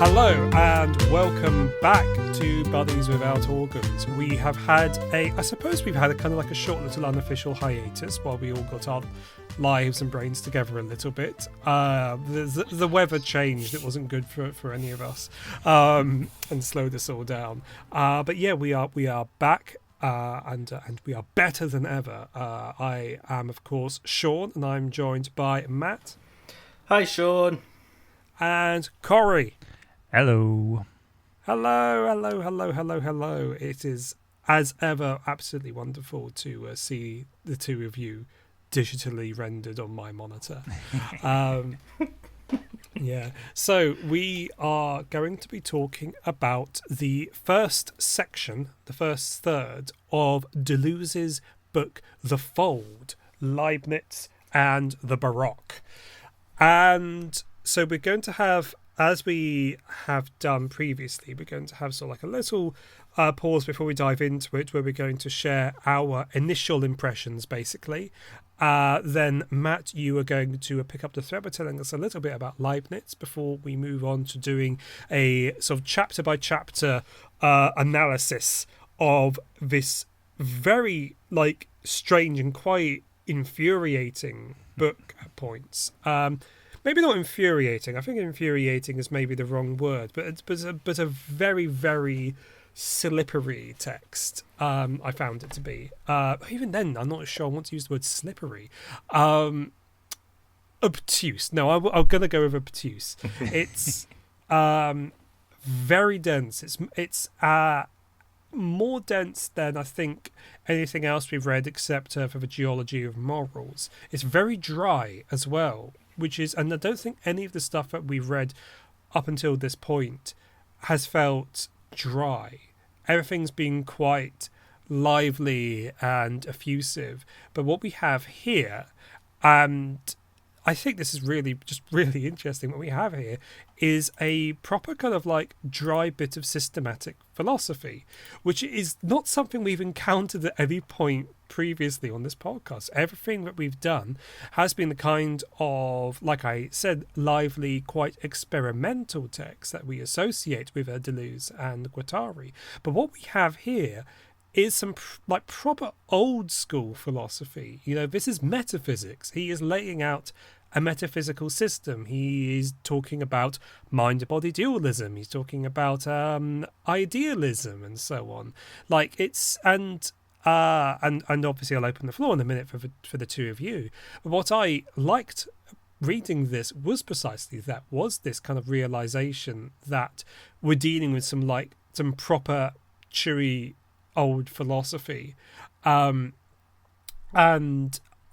Hello and welcome back to Buddies Without Organs. We have had I suppose we've had a kind of like a short little unofficial hiatus while we all got our lives and brains together a little bit. The weather changed, it wasn't good for any of us, and slowed us all down. But yeah, we are back, and we are better than ever. I am, of course, Sean, and I'm joined by Matt. Hi, Sean. And Corey. Hello. Hello. It is, as ever, absolutely wonderful to see the two of you digitally rendered on my monitor. Yeah. So we are going to be talking about the first section, the first third of Deleuze's book, The Fold, Leibniz and the Baroque. And so we're going to have, as we have done previously, we're going to have sort of like a little pause before we dive into it, where we're going to share our initial impressions, basically. Then, Matt, you are going to pick up the thread by telling us a little bit about Leibniz before we move on to doing a sort of chapter-by-chapter analysis of this very, strange and quite infuriating book at points. Maybe not infuriating. I think infuriating is maybe the wrong word, but a very, very slippery text. I found it to be. Even then, I'm not sure I want to use the word slippery. Obtuse. No, I'm going to go with obtuse. It's very dense. It's more dense than I think anything else we've read except for the Geology of Morals. It's very dry as well. And I don't think any of the stuff that we've read up until this point has felt dry. Everything's been quite lively and effusive. But what we have here, and I think this is really interesting, what we have here is a proper kind of dry bit of systematic philosophy, which is not something we've encountered at any point previously on this podcast. Everything that we've done has been the kind of, like I said, lively, quite experimental text that we associate with Deleuze and Guattari. But what we have here is some proper old school philosophy. This is metaphysics. He is laying out a metaphysical system. He is talking about mind-body dualism. He's talking about idealism and so on. And obviously I'll open the floor in a minute for the two of you. But what I liked reading this was precisely that, was this kind of realization that we're dealing with some proper chewy old philosophy. And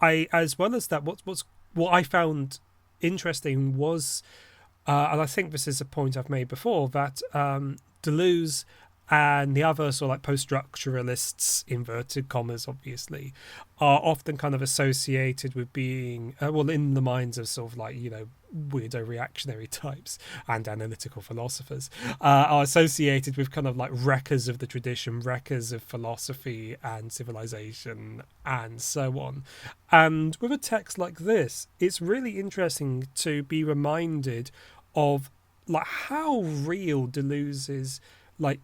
I, as well as that, what I found interesting was, and I think this is a point I've made before, that Deleuze and the other sort of post-structuralists, inverted commas, obviously, are often kind of associated with being, in the minds of sort of weirdo reactionary types and analytical philosophers, are associated with kind of wreckers of the tradition, wreckers of philosophy and civilization and so on. And with a text like this, it's really interesting to be reminded of how real Deleuze's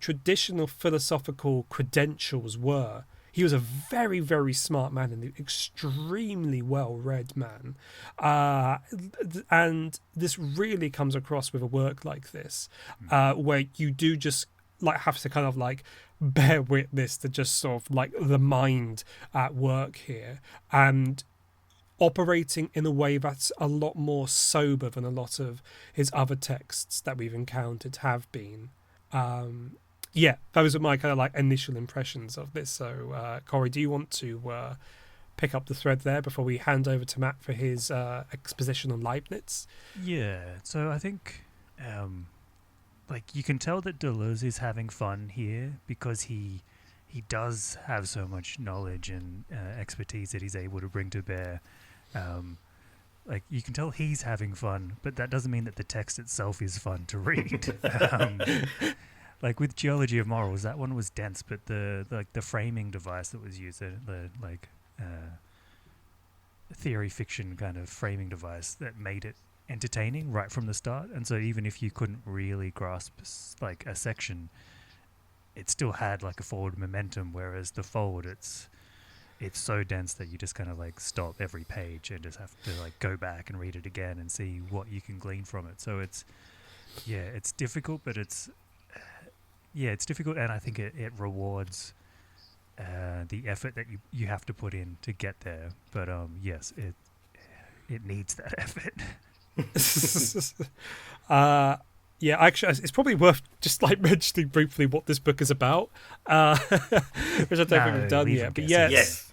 traditional philosophical credentials were. He was a very, very smart man and an extremely well-read man. And this really comes across with a work like this, where you do just have to kind of bear witness to just sort of the mind at work here, and operating in a way that's a lot more sober than a lot of his other texts that we've encountered have been. Those are my kind of initial impressions of this. So, Corey, do you want to pick up the thread there before we hand over to Matt for his exposition on Leibniz? Yeah, so I think you can tell that Deleuze is having fun here because he does have so much knowledge and expertise that he's able to bring to bear. You can tell he's having fun, but that doesn't mean that the text itself is fun to read. With Geology of Morals, that one was dense, but the framing device that was used, the theory fiction kind of framing device that made it entertaining right from the start, and so even if you couldn't really grasp like a section, it still had like a forward momentum, whereas the fold, it's so dense that you just kind of like stop every page and just have to like go back and read it again and see what you can glean from it. So it's difficult, but it's difficult, and I think it rewards the effort that you have to put in to get there. But yes, it needs that effort. Yeah, actually, it's probably worth just like mentioning briefly what this book is about, which I don't think we've done yet. But yes.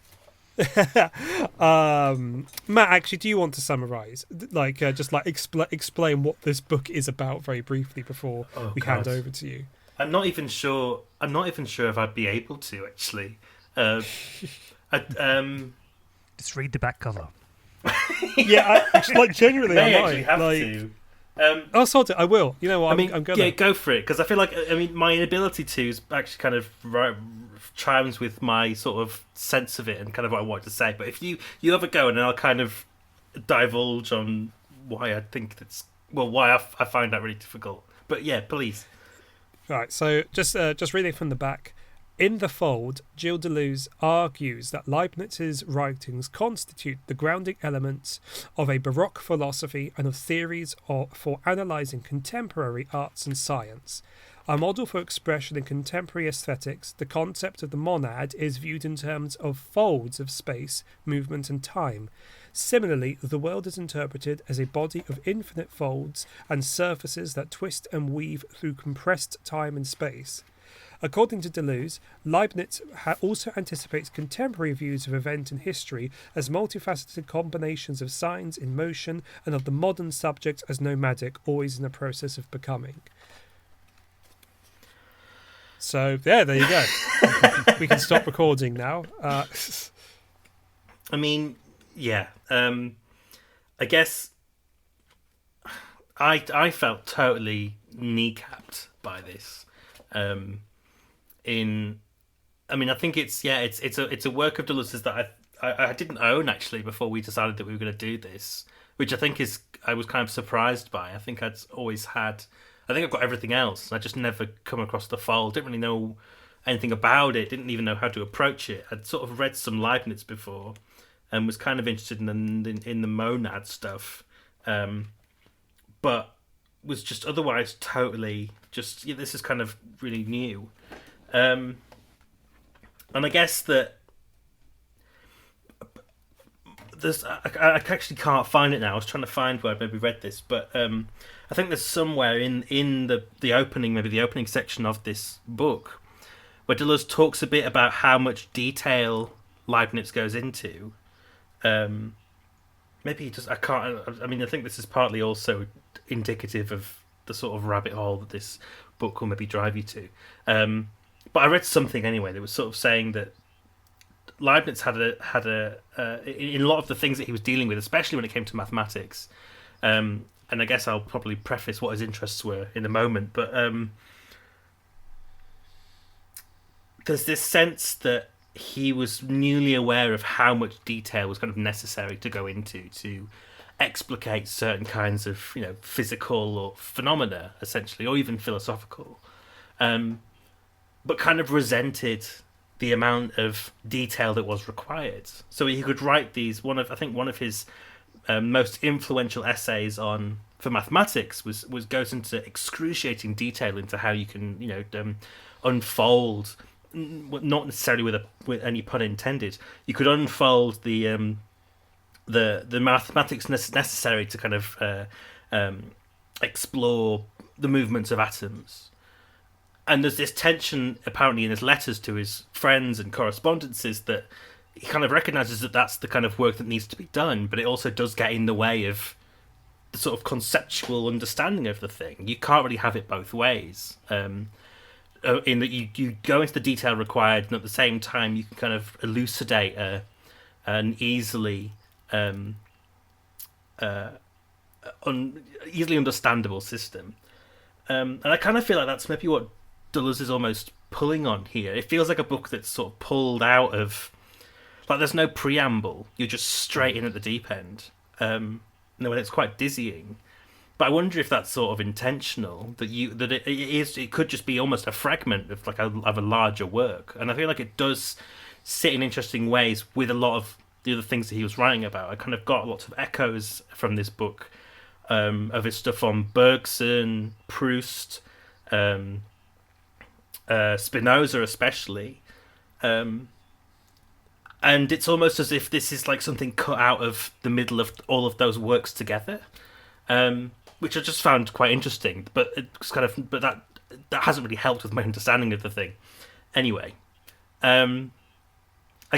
Matt, actually, do you want to summarize, like, just like explain what this book is about very briefly before we hand over to you? I'm not even sure if I'd be able to actually. Just read the back cover. Yeah, actually, like genuinely, I might have like. to. I'll sort it. I will. You know what? I'm gonna. Yeah, go for it, because I feel like my inability to is actually kind of chimes with my sort of sense of it and kind of what I want to say. But if you have a go, and then I'll kind of divulge on why I think why I find that really difficult. But yeah, please. Right. So just reading from the back. In The Fold, Gilles Deleuze argues that Leibniz's writings constitute the grounding elements of a Baroque philosophy and of theories for analysing contemporary arts and science. A model for expression in contemporary aesthetics, the concept of the monad is viewed in terms of folds of space, movement and time. Similarly, the world is interpreted as a body of infinite folds and surfaces that twist and weave through compressed time and space. According to Deleuze, Leibniz also anticipates contemporary views of event and history as multifaceted combinations of signs in motion and of the modern subject as nomadic, always in the process of becoming. So, yeah, there you go. We can stop recording now. I mean, yeah. I guess I felt totally kneecapped by this. I think it's a work of Deleuze's that I didn't own actually before we decided that we were going to do this, which I think I was kind of surprised by. I think I've got everything else. I just never come across The Fold. Didn't really know anything about it. Didn't even know how to approach it. I'd sort of read some Leibniz before, and was kind of interested in the monad stuff, but was just otherwise totally just this is kind of really new. And I guess that I actually can't find it now. I was trying to find where I maybe read this, but I think there's somewhere in the opening, maybe the opening section of this book, where Deleuze talks a bit about how much detail Leibniz goes into. Maybe he just I think this is partly also indicative of the sort of rabbit hole that this book will maybe drive you to. But I read something anyway that was sort of saying that Leibniz had a in a lot of the things that he was dealing with, especially when it came to mathematics. And I guess I'll probably preface what his interests were in a moment. But there's this sense that he was newly aware of how much detail was kind of necessary to go into to explicate certain kinds of physical or phenomena, essentially, or even philosophical. But kind of resented the amount of detail that was required. So he could write these. One of his most influential essays for mathematics goes into excruciating detail into how you can unfold, not necessarily with any pun intended. You could unfold the mathematics necessary to kind of explore the movements of atoms. And there's this tension, apparently, in his letters to his friends and correspondences that he kind of recognises that that's the kind of work that needs to be done, but it also does get in the way of the sort of conceptual understanding of the thing. You can't really have it both ways. In that you go into the detail required, and at the same time you can kind of elucidate an easily easily understandable system. And I kind of feel like that's maybe what Deleuze is almost pulling on here. It feels like a book that's sort of pulled out of, like, there's no preamble. You're just straight in at the deep end. when it's quite dizzying. But I wonder if that's sort of intentional, that it could just be almost a fragment of of a larger work. And I feel like it does sit in interesting ways with a lot of the other things that he was writing about. I kind of got lots of echoes from this book of his stuff on Bergson, Proust, Spinoza especially. And it's almost as if this is like something cut out of the middle of all of those works together. Which I just found quite interesting, but that hasn't really helped with my understanding of the thing. Anyway, I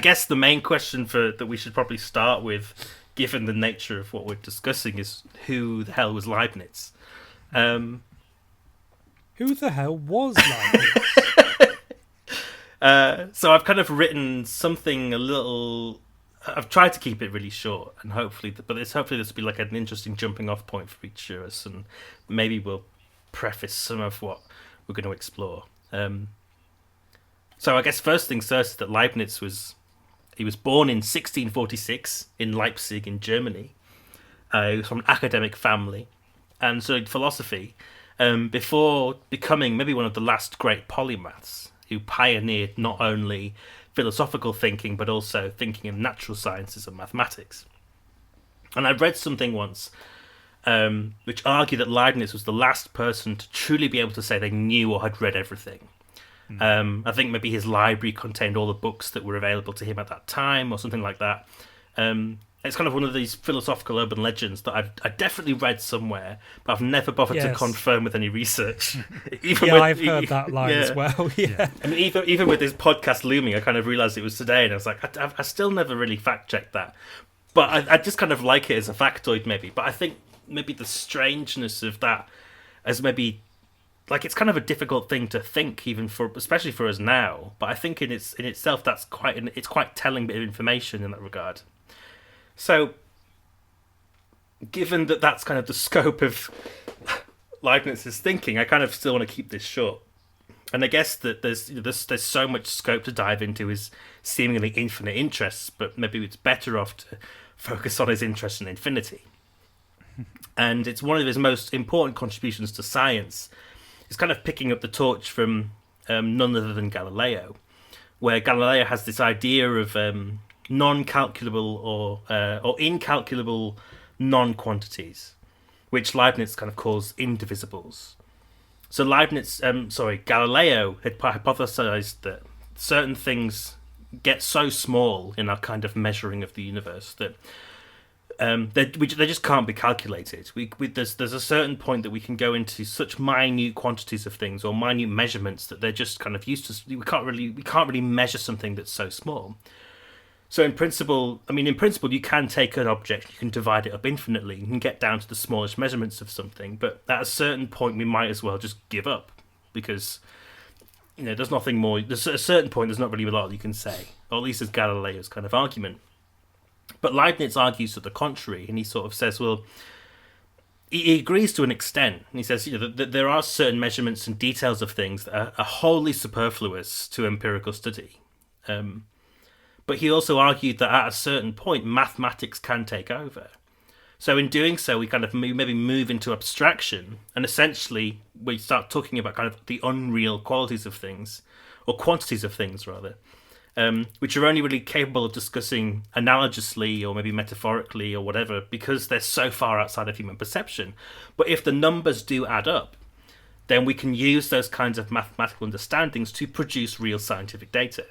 guess the main question that we should probably start with, given the nature of what we're discussing, is who the hell was Leibniz? Who the hell was Leibniz? So I've kind of written something a little. I've tried to keep it really short, and hopefully this will be like an interesting jumping off point for each of us, and maybe we'll preface some of what we're going to explore. So I guess first things first, that Leibniz was born in 1646 in Leipzig in Germany. He was from an academic family and studied philosophy before becoming maybe one of the last great polymaths who pioneered not only philosophical thinking, but also thinking in natural sciences and mathematics. And I read something once which argued that Leibniz was the last person to truly be able to say they knew or had read everything. I think maybe his library contained all the books that were available to him at that time, or something like that. It's kind of one of these philosophical urban legends that I've definitely read somewhere, but I've never bothered to confirm with any research. I've heard that line as well. Yeah, I mean, even with this podcast looming, I kind of realised it was today, and I was like, I still never really fact checked that, but I just kind of like it as a factoid, maybe. But I think maybe the strangeness of that, as maybe like it's kind of a difficult thing to think, especially for us now. But I think in itself, that's it's quite telling bit of information in that regard. So, given that that's kind of the scope of Leibniz's thinking, I kind of still want to keep this short. And I guess that there's so much scope to dive into his seemingly infinite interests, but maybe it's better off to focus on his interest in infinity. And it's one of his most important contributions to science. It's kind of picking up the torch from none other than Galileo, where Galileo has this idea of non-calculable or incalculable non-quantities, which Leibniz kind of calls indivisibles. So Galileo had hypothesized that certain things get so small in our kind of measuring of the universe that they just can't be calculated. There's a certain point that we can go into such minute quantities of things or minute measurements that they're just kind of used to. We can't really measure something that's so small. So in principle, you can take an object, you can divide it up infinitely, you can get down to the smallest measurements of something, but at a certain point we might as well just give up, because there's nothing more. There's a certain point there's not really a lot you can say, or at least is Galileo's kind of argument. But Leibniz argues to the contrary, and he sort of says, well, he agrees to an extent, and he says that there are certain measurements and details of things that are wholly superfluous to empirical study. But he also argued that at a certain point, mathematics can take over. So in doing so, we kind of maybe move into abstraction, and essentially we start talking about kind of the unreal qualities of things, or quantities of things rather, which are only really capable of discussing analogously or maybe metaphorically or whatever, because they're so far outside of human perception. But if the numbers do add up, then we can use those kinds of mathematical understandings to produce real scientific data.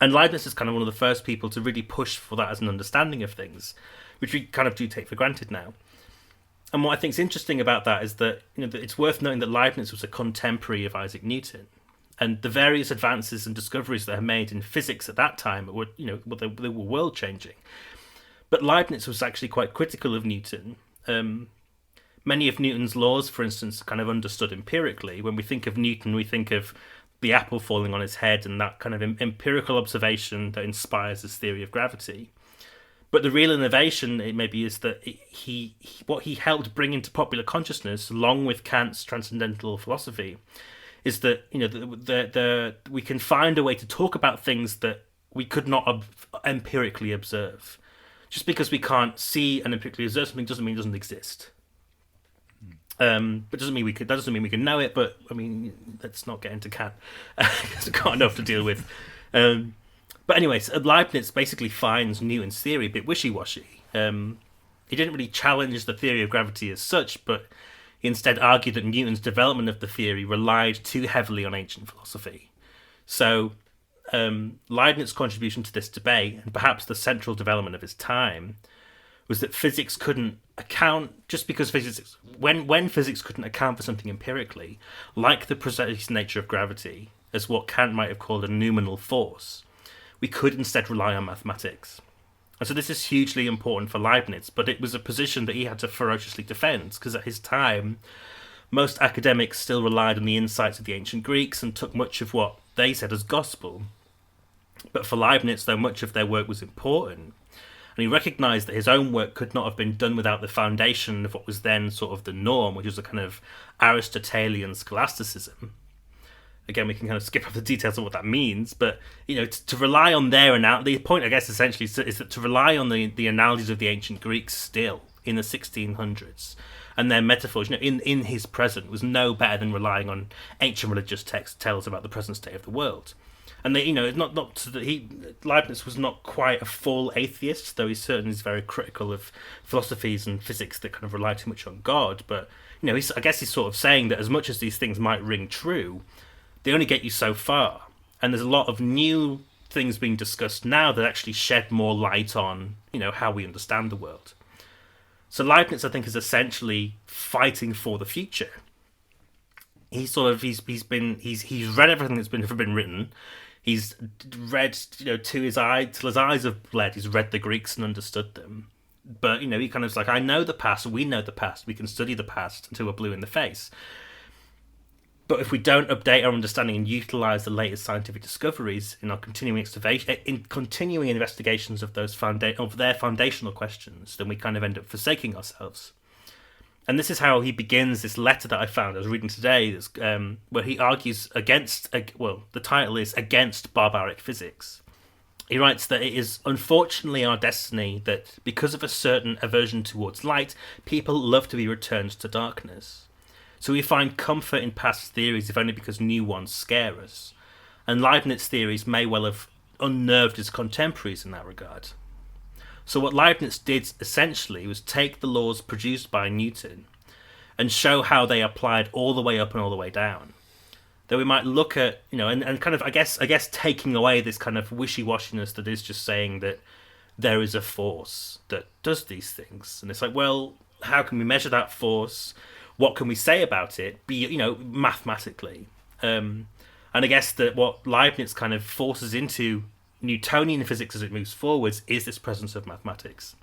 And Leibniz is kind of one of the first people to really push for that as an understanding of things, which we kind of do take for granted now. And what I think is interesting about that is that that it's worth noting that Leibniz was a contemporary of Isaac Newton, and the various advances and discoveries that are made in physics at that time were they were world changing. But Leibniz was actually quite critical of Newton. Many of Newton's laws, for instance, are kind of understood empirically. When we think of Newton, we think of the apple falling on his head and that kind of empirical observation that inspires his theory of gravity. But the real innovation, it maybe, is that what he helped bring into popular consciousness, along with Kant's transcendental philosophy, is that we can find a way to talk about things that we could not empirically observe. just because we can't see and empirically observe something doesn't mean it doesn't exist. But doesn't mean that doesn't mean we can know it. But I mean, let's not get into Kant because we've got enough to deal with. But anyway, so Leibniz basically finds Newton's theory a bit wishy-washy. He didn't really challenge the theory of gravity as such, but he instead argued that Newton's development of the theory relied too heavily on ancient philosophy. So Leibniz's contribution to this debate, and perhaps the central development of his time, was that physics couldn't account, just because physics, when physics couldn't account for something empirically, like the precise nature of gravity, as what Kant might have called a noumenal force, we could instead rely on mathematics. And so this is hugely important for Leibniz, but it was a position that he had to ferociously defend, because at his time, most academics still relied on the insights of the ancient Greeks and took much of what they said as gospel. But for Leibniz, though much of their work was important, and he recognised that his own work could not have been done without the foundation of what was then sort of the norm, which was a kind of Aristotelian scholasticism. Again, we can kind of skip over the details of what that means, but to rely on their the point, I guess, essentially is that to rely on the analogies of the ancient Greeks still in the 1600s and their metaphors, in his present, was no better than relying on ancient religious texts to tell us about the present state of the world. And Leibniz was not quite a full atheist, though he certainly is very critical of philosophies and physics that kind of rely too much on God. But I guess he's sort of saying that as much as these things might ring true, they only get you so far. And there's a lot of new things being discussed now that actually shed more light on how we understand the world. So Leibniz, I think, is essentially fighting for the future. He's read everything that's ever been written. He's read, till his eyes have bled. He's read the Greeks and understood them. But, he kind of is like, I know the past, we know the past, we can study the past until we're blue in the face. But if we don't update our understanding and utilise the latest scientific discoveries in our continuing investigations of their foundational questions, then we kind of end up forsaking ourselves. And this is how he begins this letter that I found, I was reading today, where he argues against, the title is Against Barbaric Physics. He writes that it is unfortunately our destiny that, because of a certain aversion towards light, people love to be returned to darkness. So we find comfort in past theories, if only because new ones scare us. And Leibniz theories may well have unnerved his contemporaries in that regard. So what Leibniz did essentially was take the laws produced by Newton and show how they applied all the way up and all the way down. That we might look at, and kind of, I guess taking away this kind of wishy-washiness that is just saying that there is a force that does these things. And it's like, well, how can we measure that force? What can we say about it? Mathematically. And I guess that what Leibniz kind of forces into Newtonian physics as it moves forwards is this presence of mathematics.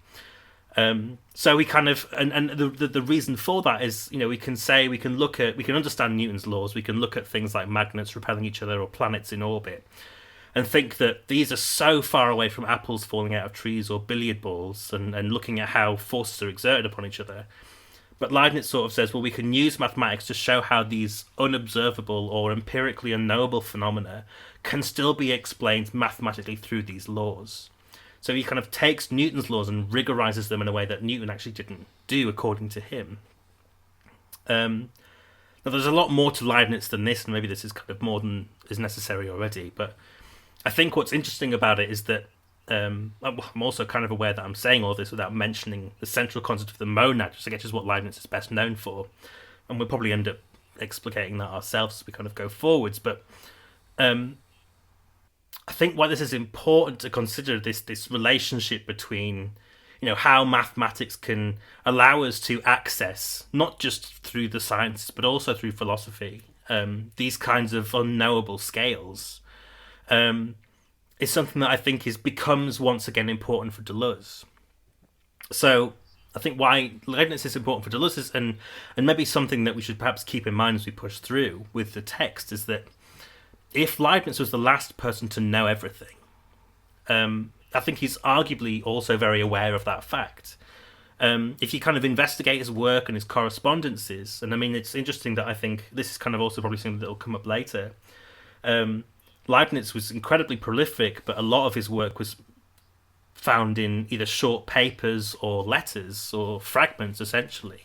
So we kind of, and the reason for that is, we can understand Newton's laws, we can look at things like magnets repelling each other or planets in orbit, and think that these are so far away from apples falling out of trees or billiard balls, and looking at how forces are exerted upon each other. But Leibniz sort of says, well, we can use mathematics to show how these unobservable or empirically unknowable phenomena can still be explained mathematically through these laws. So he kind of takes Newton's laws and rigorizes them in a way that Newton actually didn't do, according to him. Now, there's a lot more to Leibniz than this, and maybe this is kind of more than is necessary already. But I think what's interesting about it is that I'm also kind of aware that I'm saying all this without mentioning the central concept of the monad, which I guess is what Leibniz is best known for. And we'll probably end up explicating that ourselves as we kind of go forwards. But I think why this is important to consider this relationship between, how mathematics can allow us to access, not just through the sciences, but also through philosophy, these kinds of unknowable scales, is something that I think becomes once again important for Deleuze. So I think why Leibniz is important for Deleuze is, and maybe something that we should perhaps keep in mind as we push through with the text, is that if Leibniz was the last person to know everything, I think he's arguably also very aware of that fact. If you kind of investigate his work and his correspondences, and I mean, it's interesting that I think this is kind of also probably something that will come up later. Leibniz was incredibly prolific, but a lot of his work was found in either short papers or letters or fragments, essentially.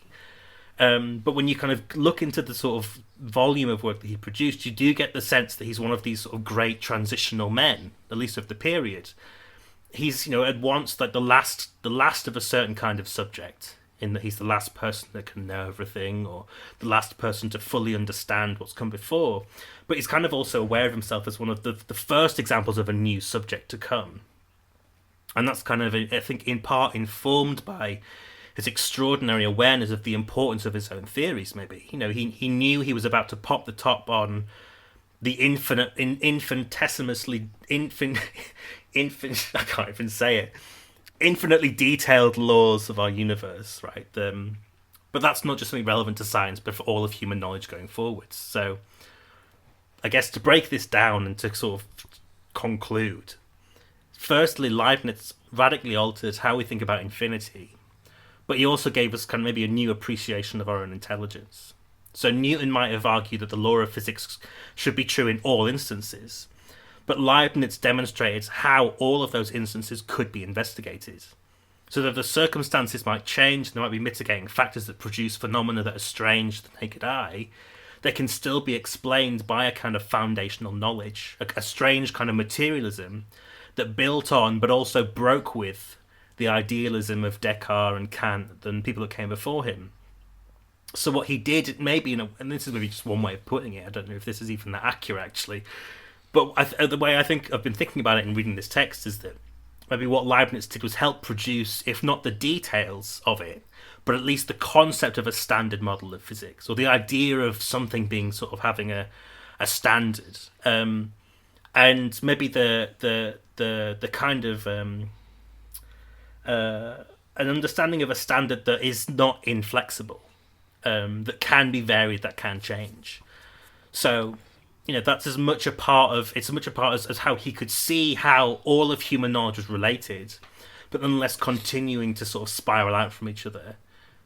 But when you kind of look into the sort of volume of work that he produced, you do get the sense that he's one of these sort of great transitional men, at least of the period. He's, at once like the last of a certain kind of subject, in that he's the last person that can know everything, or the last person to fully understand what's come before. But he's kind of also aware of himself as one of the first examples of a new subject to come. And that's kind of, I think, in part informed by his extraordinary awareness of the importance of his own theories, maybe. He knew he was about to pop the top on the infinitesimally I can't even say it. Infinitely detailed laws of our universe, right? But that's not just something relevant to science, but for all of human knowledge going forwards. So, I guess to break this down and to sort of conclude, firstly, Leibniz radically altered how we think about infinity, but he also gave us kind of maybe a new appreciation of our own intelligence. So Newton might have argued that the law of physics should be true in all instances, but Leibniz demonstrated how all of those instances could be investigated. So that the circumstances might change, and there might be mitigating factors that produce phenomena that are strange to the naked eye, they can still be explained by a kind of foundational knowledge, a strange kind of materialism that built on but also broke with the idealism of Descartes and Kant and people that came before him. So what he did, maybe, and this is maybe just one way of putting it, I don't know if this is even that accurate actually, but the way I think I've been thinking about it and reading this text is that maybe what Leibniz did was help produce, if not the details of it, but at least the concept of a standard model of physics, or the idea of something being sort of having a standard, and maybe the kind of an understanding of a standard that is not inflexible, that can be varied, that can change. So, that's as much a part as how he could see how all of human knowledge was related, but nonetheless continuing to sort of spiral out from each other.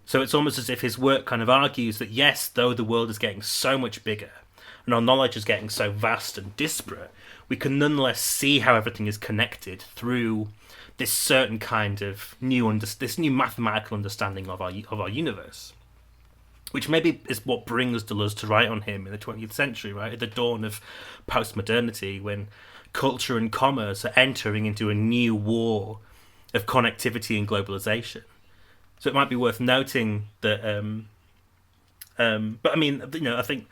So it's almost as if his work kind of argues that yes, though the world is getting so much bigger and our knowledge is getting so vast and disparate, we can nonetheless see how everything is connected through this certain kind of this new mathematical understanding of our universe, which maybe is what brings Deleuze to write on him in the 20th century, right, at the dawn of postmodernity, when culture and commerce are entering into a new war of connectivity and globalization. So it might be worth noting that, but I mean, I think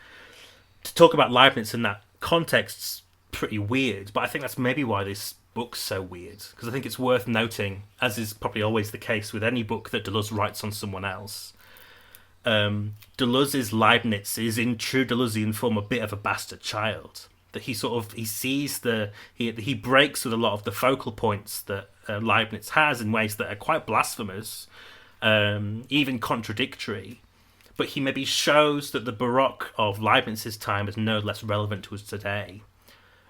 to talk about Leibniz in that context's pretty weird, but I think that's maybe why this book's so weird, because I think it's worth noting, as is probably always the case with any book that Deleuze writes on someone else, Deleuze's Leibniz is in true Deleuzean form a bit of a bastard child. That he sees he breaks with a lot of the focal points that Leibniz has in ways that are quite blasphemous, even contradictory. But he maybe shows that the Baroque of Leibniz's time is no less relevant to us today,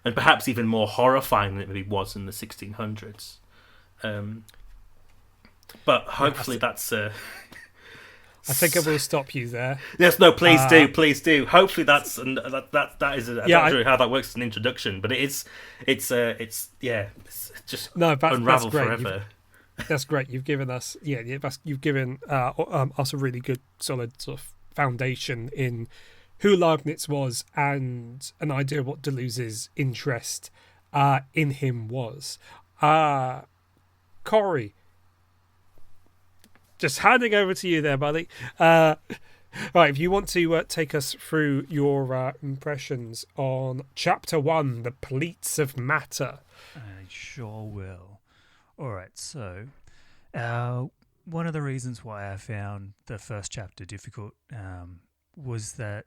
and perhaps even more horrifying than it maybe was in the 1600s. But hopefully that's... I think I will stop you there. Yes, no, please do. Hopefully that is I'm not sure how that works as an introduction, but it's just unravel forever. That's great. You've given us you've given us a really good solid sort of foundation in who Leibniz was and an idea of what Deleuze's interest in him was. Corey, just handing over to you there, buddy. Right, if you want to take us through your impressions on Chapter 1, The Pleats of Matter. I sure will. All right, so one of the reasons why I found the first chapter difficult was that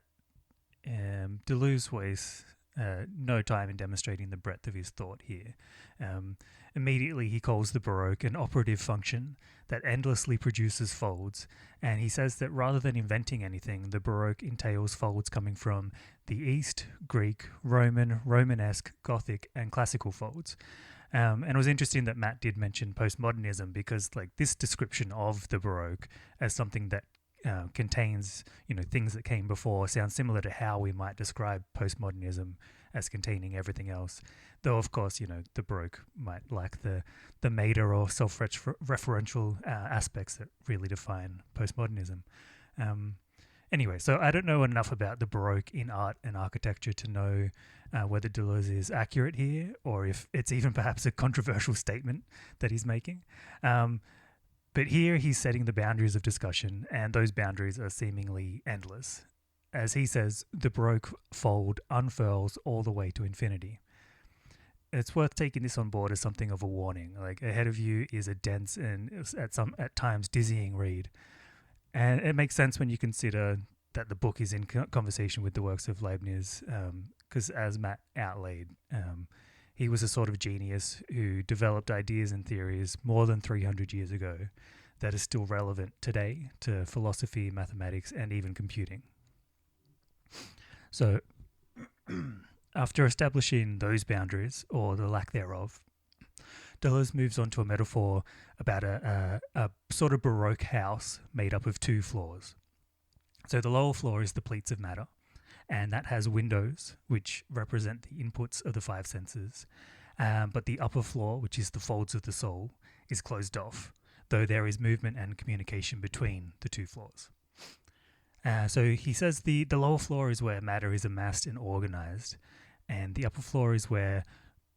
Deleuze wastes no time in demonstrating the breadth of his thought here. Immediately he calls the Baroque an operative function that endlessly produces folds, and he says that rather than inventing anything, the Baroque entails folds coming from the East, Greek, Roman, Romanesque, Gothic, and classical folds. And it was interesting that Matt did mention postmodernism, because this description of the Baroque as something that contains things that came before sounds similar to how we might describe postmodernism as containing everything else. Though, of course, the Baroque might lack the meta or self-referential aspects that really define postmodernism. Anyway, so I don't know enough about the Baroque in art and architecture to know whether Deleuze is accurate here or if it's even perhaps a controversial statement that he's making. But here he's setting the boundaries of discussion, and those boundaries are seemingly endless. As he says, the Baroque fold unfurls all the way to infinity. It's worth taking this on board as something of a warning. Like, ahead of you is a dense and at times dizzying read. And it makes sense when you consider that the book is in conversation with the works of Leibniz, because as Matt outlaid, he was a sort of genius who developed ideas and theories more than 300 years ago that are still relevant today to philosophy, mathematics, and even computing. So, after establishing those boundaries, or the lack thereof, Deleuze moves on to a metaphor about a sort of Baroque house made up of two floors. So the lower floor is the pleats of matter, and that has windows, which represent the inputs of the five senses. But the upper floor, which is the folds of the soul, is closed off, though there is movement and communication between the two floors. So he says the lower floor is where matter is amassed and organized, and the upper floor is where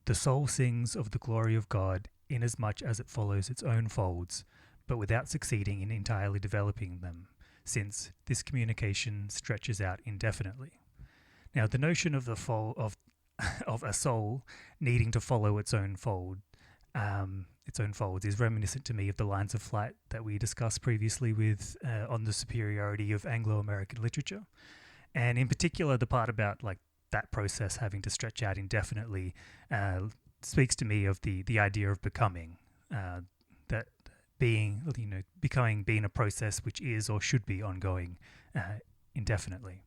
the soul sings of the glory of God inasmuch as it follows its own folds, but without succeeding in entirely developing them, since this communication stretches out indefinitely. Now, the notion of of a soul needing to follow its own folds is reminiscent to me of the lines of flight that we discussed previously with on the superiority of Anglo-American literature, and in particular the part about like that process having to stretch out indefinitely speaks to me of the idea of becoming, that becoming being a process which is or should be ongoing indefinitely.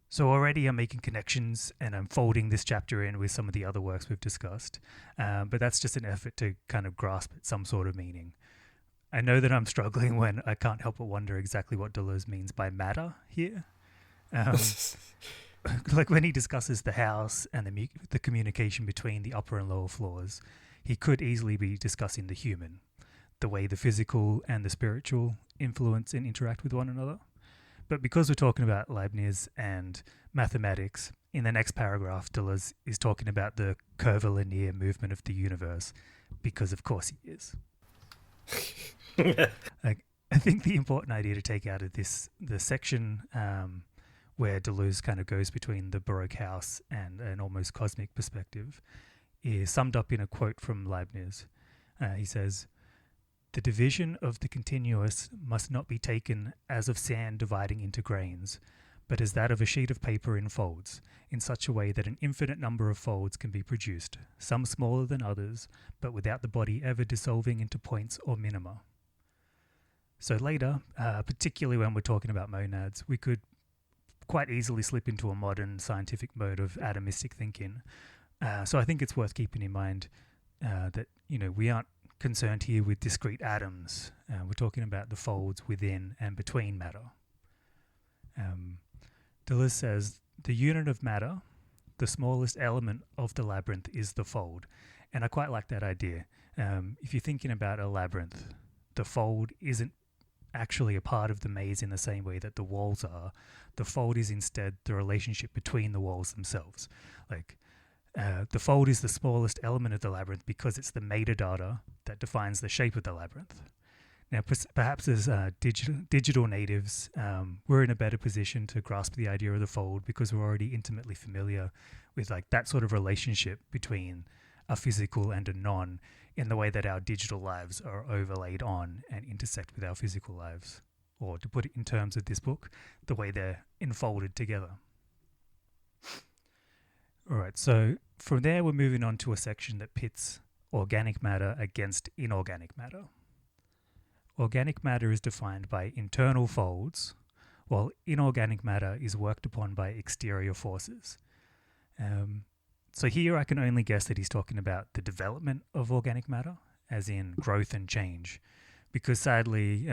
So already I'm making connections and I'm folding this chapter in with some of the other works we've discussed, but that's just an effort to kind of grasp at some sort of meaning. I know that I'm struggling when I can't help but wonder exactly what Deleuze means by matter here. Like when he discusses the house and the communication between the upper and lower floors, he could easily be discussing the human, the way the physical and the spiritual influence and interact with one another. But because we're talking about Leibniz and mathematics, in the next paragraph, Deleuze is talking about the curvilinear movement of the universe, because of course he is. I think the important idea to take out of the section where Deleuze kind of goes between the Baroque house and an almost cosmic perspective is summed up in a quote from Leibniz. He says, "The division of the continuous must not be taken as of sand dividing into grains, but as that of a sheet of paper in folds, in such a way that an infinite number of folds can be produced, some smaller than others, but without the body ever dissolving into points or minima." So later, particularly when we're talking about monads, we could quite easily slip into a modern scientific mode of atomistic thinking. So I think it's worth keeping in mind that we aren't concerned here with discrete atoms. We're talking about the folds within and between matter. Deleuze says, "The unit of matter, the smallest element of the labyrinth, is the fold." And I quite like that idea. If you're thinking about a labyrinth, the fold isn't actually a part of the maze in the same way that the walls are. The fold is instead the relationship between the walls themselves. The fold is the smallest element of the labyrinth because it's the metadata that defines the shape of the labyrinth. Now, perhaps as digital natives, we're in a better position to grasp the idea of the fold because we're already intimately familiar with that sort of relationship between a physical and a non, in the way that our digital lives are overlaid on and intersect with our physical lives. Or to put it in terms of this book, the way they're enfolded together. All right, so from there we're moving on to a section that pits organic matter against inorganic matter. Organic matter is defined by internal folds, while inorganic matter is worked upon by exterior forces. So here I can only guess that he's talking about the development of organic matter, as in growth and change, because sadly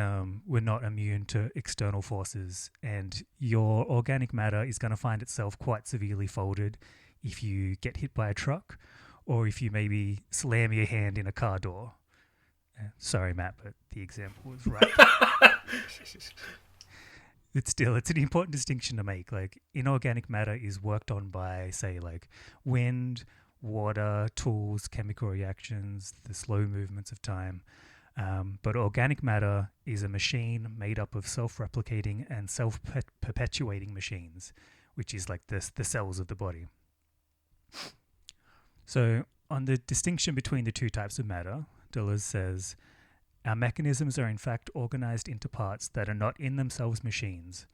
we're not immune to external forces, and your organic matter is going to find itself quite severely folded if you get hit by a truck, or if you maybe slam your hand in a car door. Sorry, Matt, but the example was right. It's an important distinction to make. Like, inorganic matter is worked on by, say, like wind, water, tools, chemical reactions, the slow movements of time. But organic matter is a machine made up of self-replicating and self-perpetuating machines, which is like the cells of the body. So on the distinction between the two types of matter, Deleuze says, our mechanisms are in fact organized into parts that are not in themselves machines,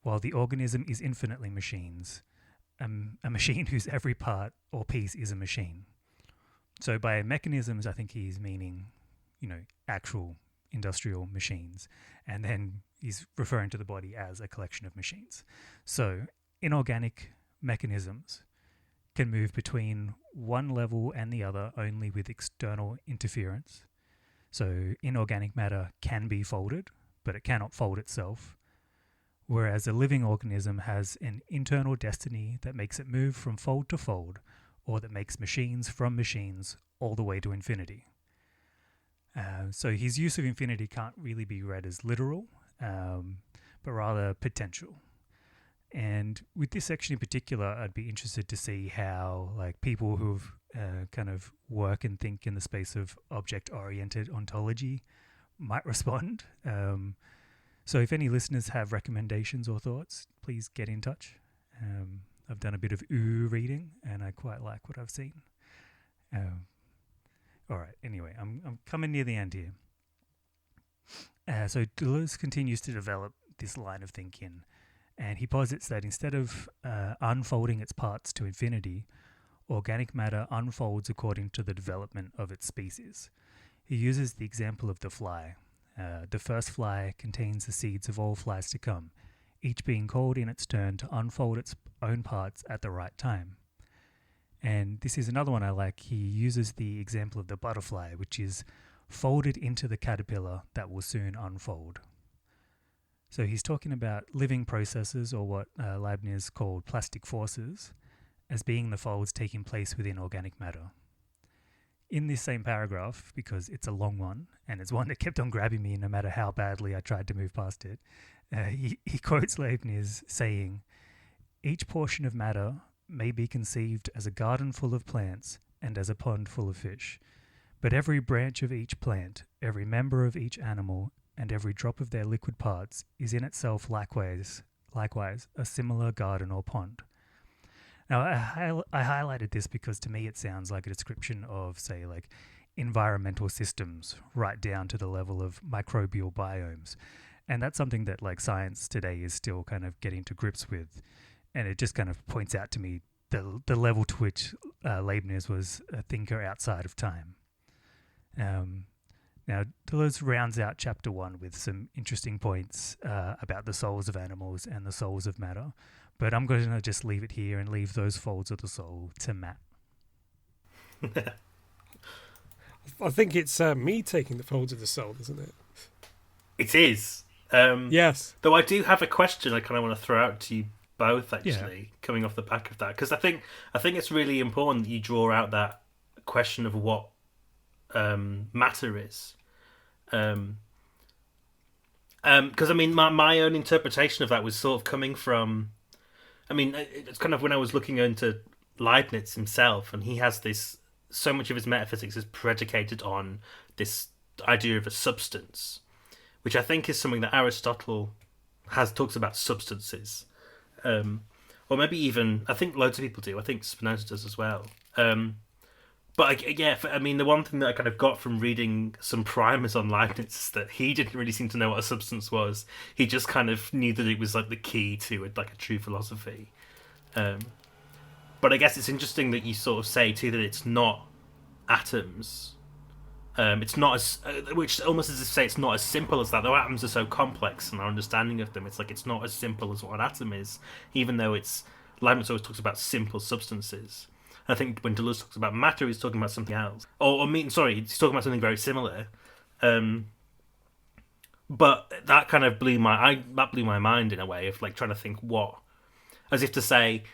while the organism is infinitely machines, a machine whose every part or piece is a machine. So by mechanisms, I think he's meaning, actual industrial machines, and then he's referring to the body as a collection of machines. So inorganic mechanisms can move between one level and the other only with external interference. So inorganic matter can be folded, but it cannot fold itself, whereas a living organism has an internal destiny that makes it move from fold to fold, or that makes machines from machines all the way to infinity. So his use of infinity can't really be read as literal, but rather potential. And with this section in particular, I'd be interested to see how like people who've kind of work and think in the space of object-oriented ontology might respond. So if any listeners have recommendations or thoughts, please get in touch. I've done a bit of reading, and I quite like what I've seen. All right, anyway, I'm coming near the end here. So Deleuze continues to develop this line of thinking, and he posits that instead of unfolding its parts to infinity, organic matter unfolds according to the development of its species. He uses the example of the fly. The first fly contains the seeds of all flies to come, each being called in its turn to unfold its own parts at the right time. And this is another one I like. He uses the example of the butterfly, which is folded into the caterpillar that will soon unfold. So he's talking about living processes, or what Leibniz called plastic forces, as being the folds taking place within organic matter. In this same paragraph, because it's a long one, and it's one that kept on grabbing me no matter how badly I tried to move past it, he quotes Leibniz saying, "Each portion of matter may be conceived as a garden full of plants and as a pond full of fish, but every branch of each plant, every member of each animal, and every drop of their liquid parts is in itself likewise a similar garden or pond." Now, I highlighted this because to me it sounds like a description of, say, like environmental systems right down to the level of microbial biomes. And that's something that like science today is still kind of getting to grips with. And it just kind of points out to me the level to which Leibniz was a thinker outside of time. Now, Deleuze rounds out chapter 1 with some interesting points about the souls of animals and the souls of matter. But I'm going to just leave it here and leave those folds of the soul to Matt. I think it's me taking the folds of the soul, isn't it? It is. Yes. Though I do have a question I kind of want to throw out to you both, actually, coming off the back of that. Because I think it's really important that you draw out that question of what matter is. Because, I mean, my own interpretation of that was sort of coming from... I mean, it's kind of when I was looking into Leibniz himself, and he has this... So much of his metaphysics is predicated on this idea of a substance, which I think is something that Aristotle talks about substances. Or maybe even... I think loads of people do. I think Spinoza does as well. But I mean, the one thing that I kind of got from reading some primers on Leibniz is that he didn't really seem to know what a substance was. He just kind of knew that it was like the key to it, like a true philosophy. But I guess it's interesting that you sort of say too that it's not atoms. It's not as, which almost as if to say it's not as simple as that. Though atoms are so complex and our understanding of them, it's like it's not as simple as what an atom is, even though Leibniz always talks about simple substances. I think when Deleuze talks about matter, he's talking about something else. He's talking about something very similar. But that kind of blew my mind in a way of like trying to think what, as if to say,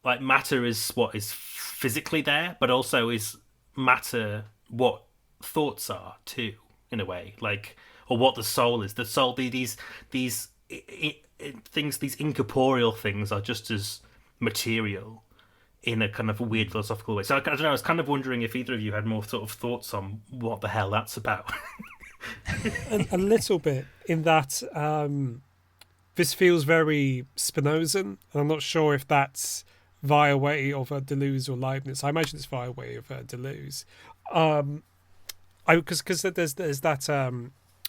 like matter is what is physically there, but also is matter what thoughts are too, in a way, like, or what the soul is. The soul, these things, these incorporeal things, are just as material in a kind of weird philosophical way. So I don't know. I was kind of wondering if either of you had more sort of thoughts on what the hell that's about. A little bit in that this feels very Spinozan, and I'm not sure if that's via way of Deleuze or Leibniz. I imagine it's via way of Deleuze. Because there's that.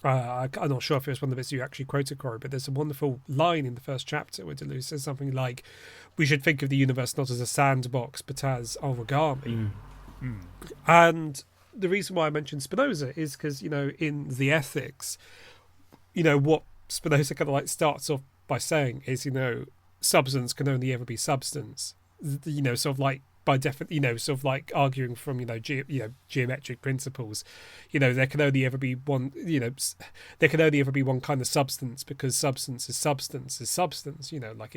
I'm not sure if it was one of the bits you actually quoted, Corey, but there's a wonderful line in the first chapter where Deleuze says something like, "We should think of the universe not as a sandbox, but as origami." And the reason why I mentioned Spinoza is because, in the Ethics, what Spinoza kind of like starts off by saying is, substance can only ever be substance. Sort of like by sort of like arguing from geometric principles, there can only ever be one, there can only ever be one kind of substance, because substance is substance. Like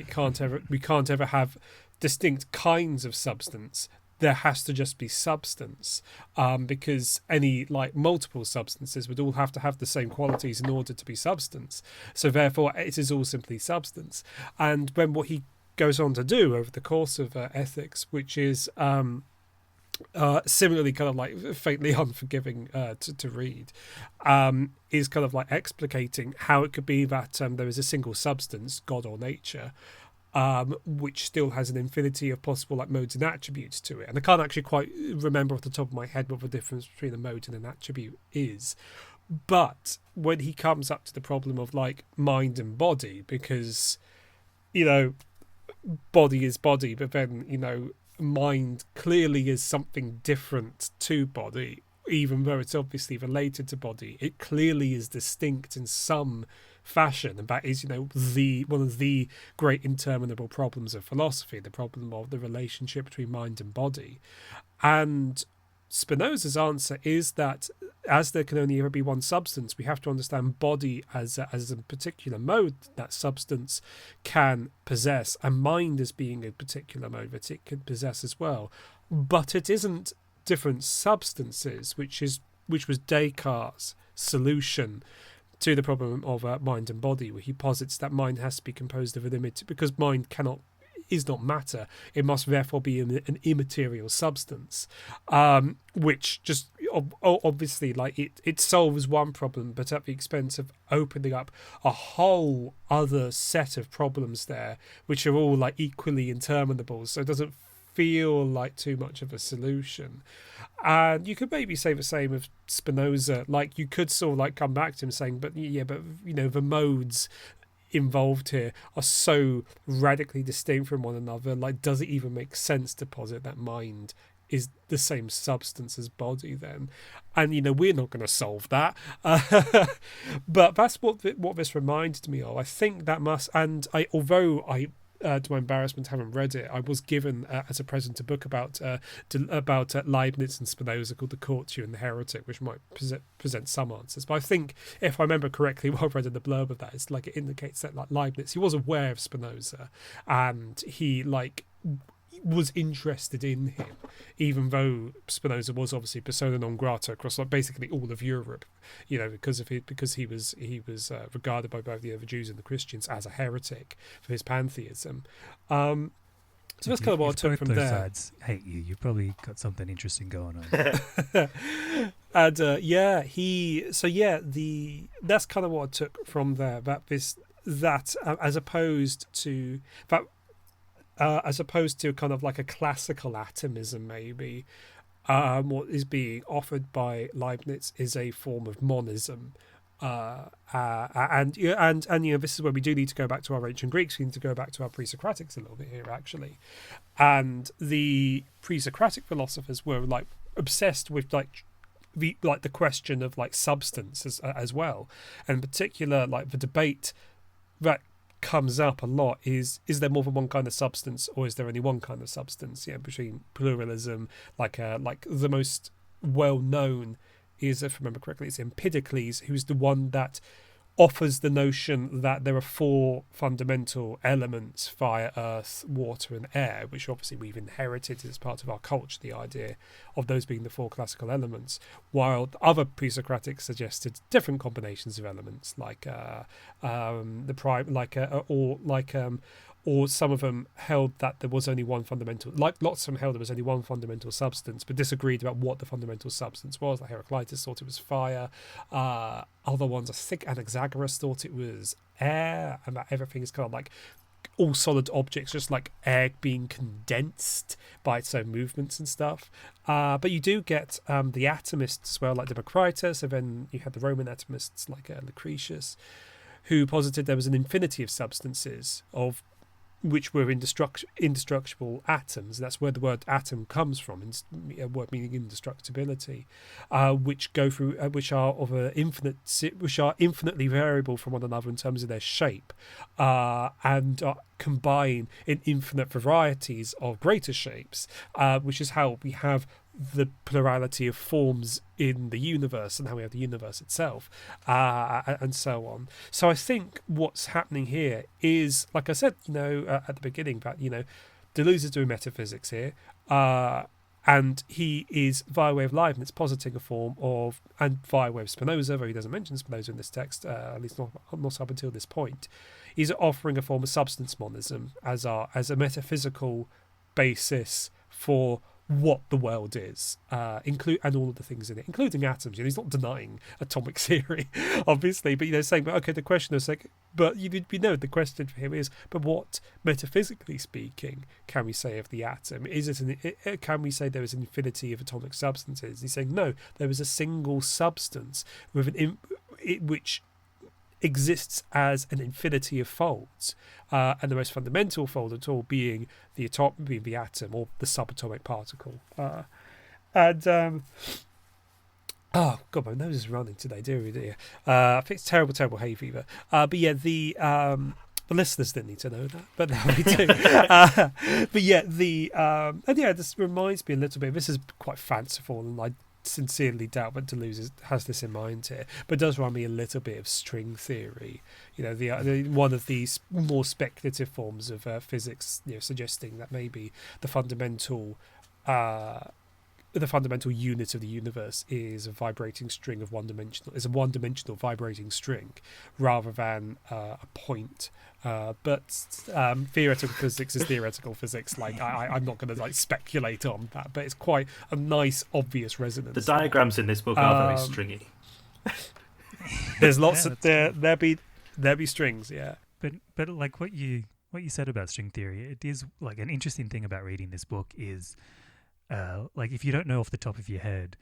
we can't ever have distinct kinds of substance. There has to just be substance, because any like multiple substances would all have to have the same qualities in order to be substance. So therefore, it is all simply substance. And when what he goes on to do over the course of Ethics, which is similarly kind of like faintly unforgiving to read, is kind of like explicating how it could be that there is a single substance, God or nature, which still has an infinity of possible like modes and attributes to it. And I can't actually quite remember off the top of my head what the difference between a mode and an attribute is. But when he comes up to the problem of like mind and body, because, body is body, but then, mind clearly is something different to body, even though it's obviously related to body. It clearly is distinct in some fashion, and that is one of the great interminable problems of philosophy, the problem of the relationship between mind and body. And Spinoza's answer is that as there can only ever be one substance, we have to understand body as a particular mode that substance can possess, and mind as being a particular mode that it can possess as well. But it isn't different substances, which was Descartes' solution to the problem of mind and body, where he posits that mind has to be composed of an image, because mind is not matter. It must therefore be an immaterial substance, which just obviously like it solves one problem, but at the expense of opening up a whole other set of problems there, which are all like equally interminable. So it doesn't feel like too much of a solution. And you could maybe say the same of Spinoza. Like you could sort of like come back to him saying, but the modes involved here are so radically distinct from one another. Like, does it even make sense to posit that mind is the same substance as body then? And we're not going to solve that. But that's what this reminded me of. I think that must, and although I to my embarrassment, haven't read it. I was given as a present a book about Leibniz and Spinoza called The Courtier and the Heretic, which might present some answers. But I think, if I remember correctly, what I've read in the blurb of that is like it indicates that like Leibniz, he was aware of Spinoza, and he like was interested in him, even though Spinoza was obviously persona non grata across like basically all of Europe, because he was regarded by both the Jews and the Christians as a heretic for his pantheism. So that's kind of what I took from there. Sides hate you. You probably got something interesting going on. And that's kind of what I took from there. As opposed to kind of like a classical atomism, maybe, what is being offered by Leibniz is a form of monism. And this is where we do need to go back to our ancient Greeks. We need to go back to our pre-Socratics a little bit here, actually. And the pre-Socratic philosophers were like obsessed with the question of like substance as well, and in particular like the debate that comes up a lot is there more than one kind of substance, or is there only one kind of substance? Between pluralism, like the most well known is, if I remember correctly, it's Empedocles, who's the one that offers the notion that there are four fundamental elements: fire, earth, water, and air, which obviously we've inherited as part of our culture, the idea of those being the four classical elements, while other pre-Socratics suggested different combinations of elements, like or some of them held that there was only one fundamental, like lots of them held there was only one fundamental substance, but disagreed about what the fundamental substance was. Like Heraclitus thought it was fire. Other ones, I think Anaxagoras thought it was air, and that everything is kind of like all solid objects, just like air being condensed by its own movements and stuff. But you do get the atomists as well, like Democritus, and then you had the Roman atomists like Lucretius, who posited there was an infinity of substances of which were indestructible atoms. That's where the word atom comes from, a word meaning indestructibility, which go through, which are infinitely variable from one another in terms of their shape, and combine in infinite varieties of greater shapes, which is how we have the plurality of forms in the universe and how we have the universe itself, and so on. So I think what's happening here is, like I said, at the beginning, that Deleuze is doing metaphysics here, and he is, via way of Leibniz, positing a form of, and via way of Spinoza, though he doesn't mention Spinoza in this text, at least not up until this point, he's offering a form of substance monism as a metaphysical basis for what the world is, and all of the things in it, including atoms. He's not denying atomic theory, obviously, but saying, but okay, the question is like, but the question for him is, but what, metaphysically speaking, can we say of the atom? Can we say there is an infinity of atomic substances? He's saying no, there is a single substance with which exists as an infinity of folds, and the most fundamental fold at all being the atom or the subatomic particle. Oh god, my nose is running today, dear. I think it's terrible hay fever. But yeah, the listeners didn't need to know that, but now we do. But yeah, and yeah, this reminds me a little bit. This is quite fanciful, and I sincerely doubt that Deleuze has this in mind here, but it does remind me a little bit of string theory. The one of these more speculative forms of physics, suggesting that maybe the fundamental unit of the universe is a vibrating string of is a one-dimensional vibrating string, rather than a point. But theoretical physics is theoretical physics. Like I'm not going to speculate on that, but it's quite a nice, obvious resonance. The diagrams in this book are very stringy. There's lots of there be strings, yeah. But like what you said about string theory, it is like an interesting thing about reading this book is, like if you don't know off the top of your head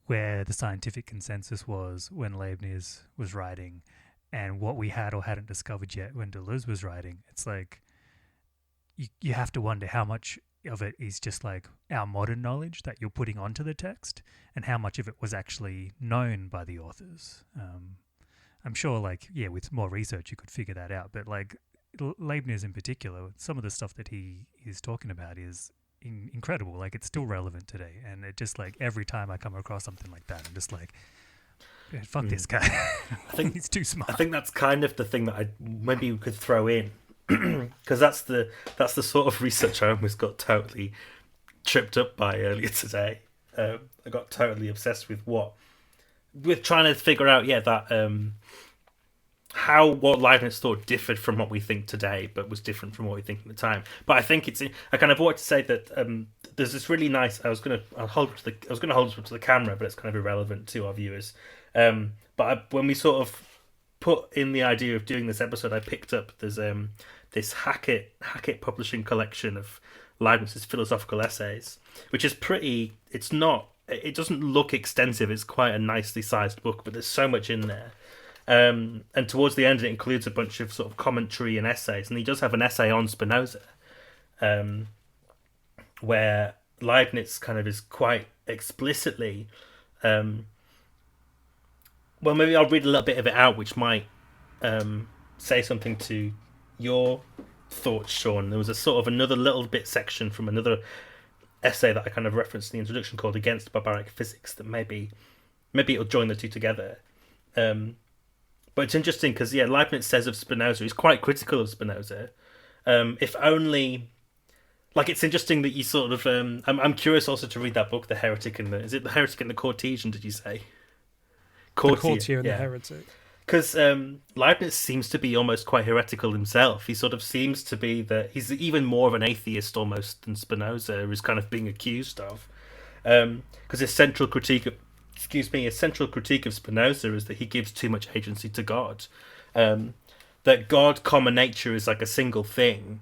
where the scientific consensus was when Leibniz was writing, and what we had or hadn't discovered yet when Deleuze was writing, it's like you have to wonder how much of it is just like our modern knowledge that you're putting onto the text, and how much of it was actually known by the authors. I'm sure, with more research you could figure that out, but like Leibniz in particular, some of the stuff that he is talking about is incredible. Like it's still relevant today, and it just like every time I come across something like that, I'm just like, fuck this guy. I think he's too smart. I think that's kind of the thing that maybe we could throw in, because that's the sort of research I almost got totally tripped up by earlier today. I got totally obsessed with trying to figure out that what Leibniz thought differed from what we think today, but was different from what we think at the time. But I think I kind of wanted to say that there's this really nice. I was gonna hold it up to the camera, but it's kind of irrelevant to our viewers. When we sort of put in the idea of doing this episode, I picked up there's this Hackett publishing collection of Leibniz's philosophical essays, which is pretty. It doesn't look extensive. It's quite a nicely sized book, but there's so much in there. And towards the end, it includes a bunch of sort of commentary and essays, and he does have an essay on Spinoza, where Leibniz kind of is quite explicitly. Well, maybe I'll read a little bit of it out, which might say something to your thoughts, Sean. There was a sort of another little bit section from another essay that I kind of referenced in the introduction called "Against Barbaric Physics" that maybe it'll join the two together. But it's interesting because, yeah, Leibniz says of Spinoza, he's quite critical of Spinoza. If only... Like, it's interesting that you sort of... I'm curious also to read that book, The Heretic and the... Is it The Heretic and the Courtesan, did you say? The Courtier and the Heretic. Because Leibniz seems to be almost quite heretical himself. He sort of seems to be that... He's even more of an atheist almost than Spinoza is kind of being accused of. Because his central critique of... his central critique of Spinoza is that he gives too much agency to God. That God, common nature, is like a single thing.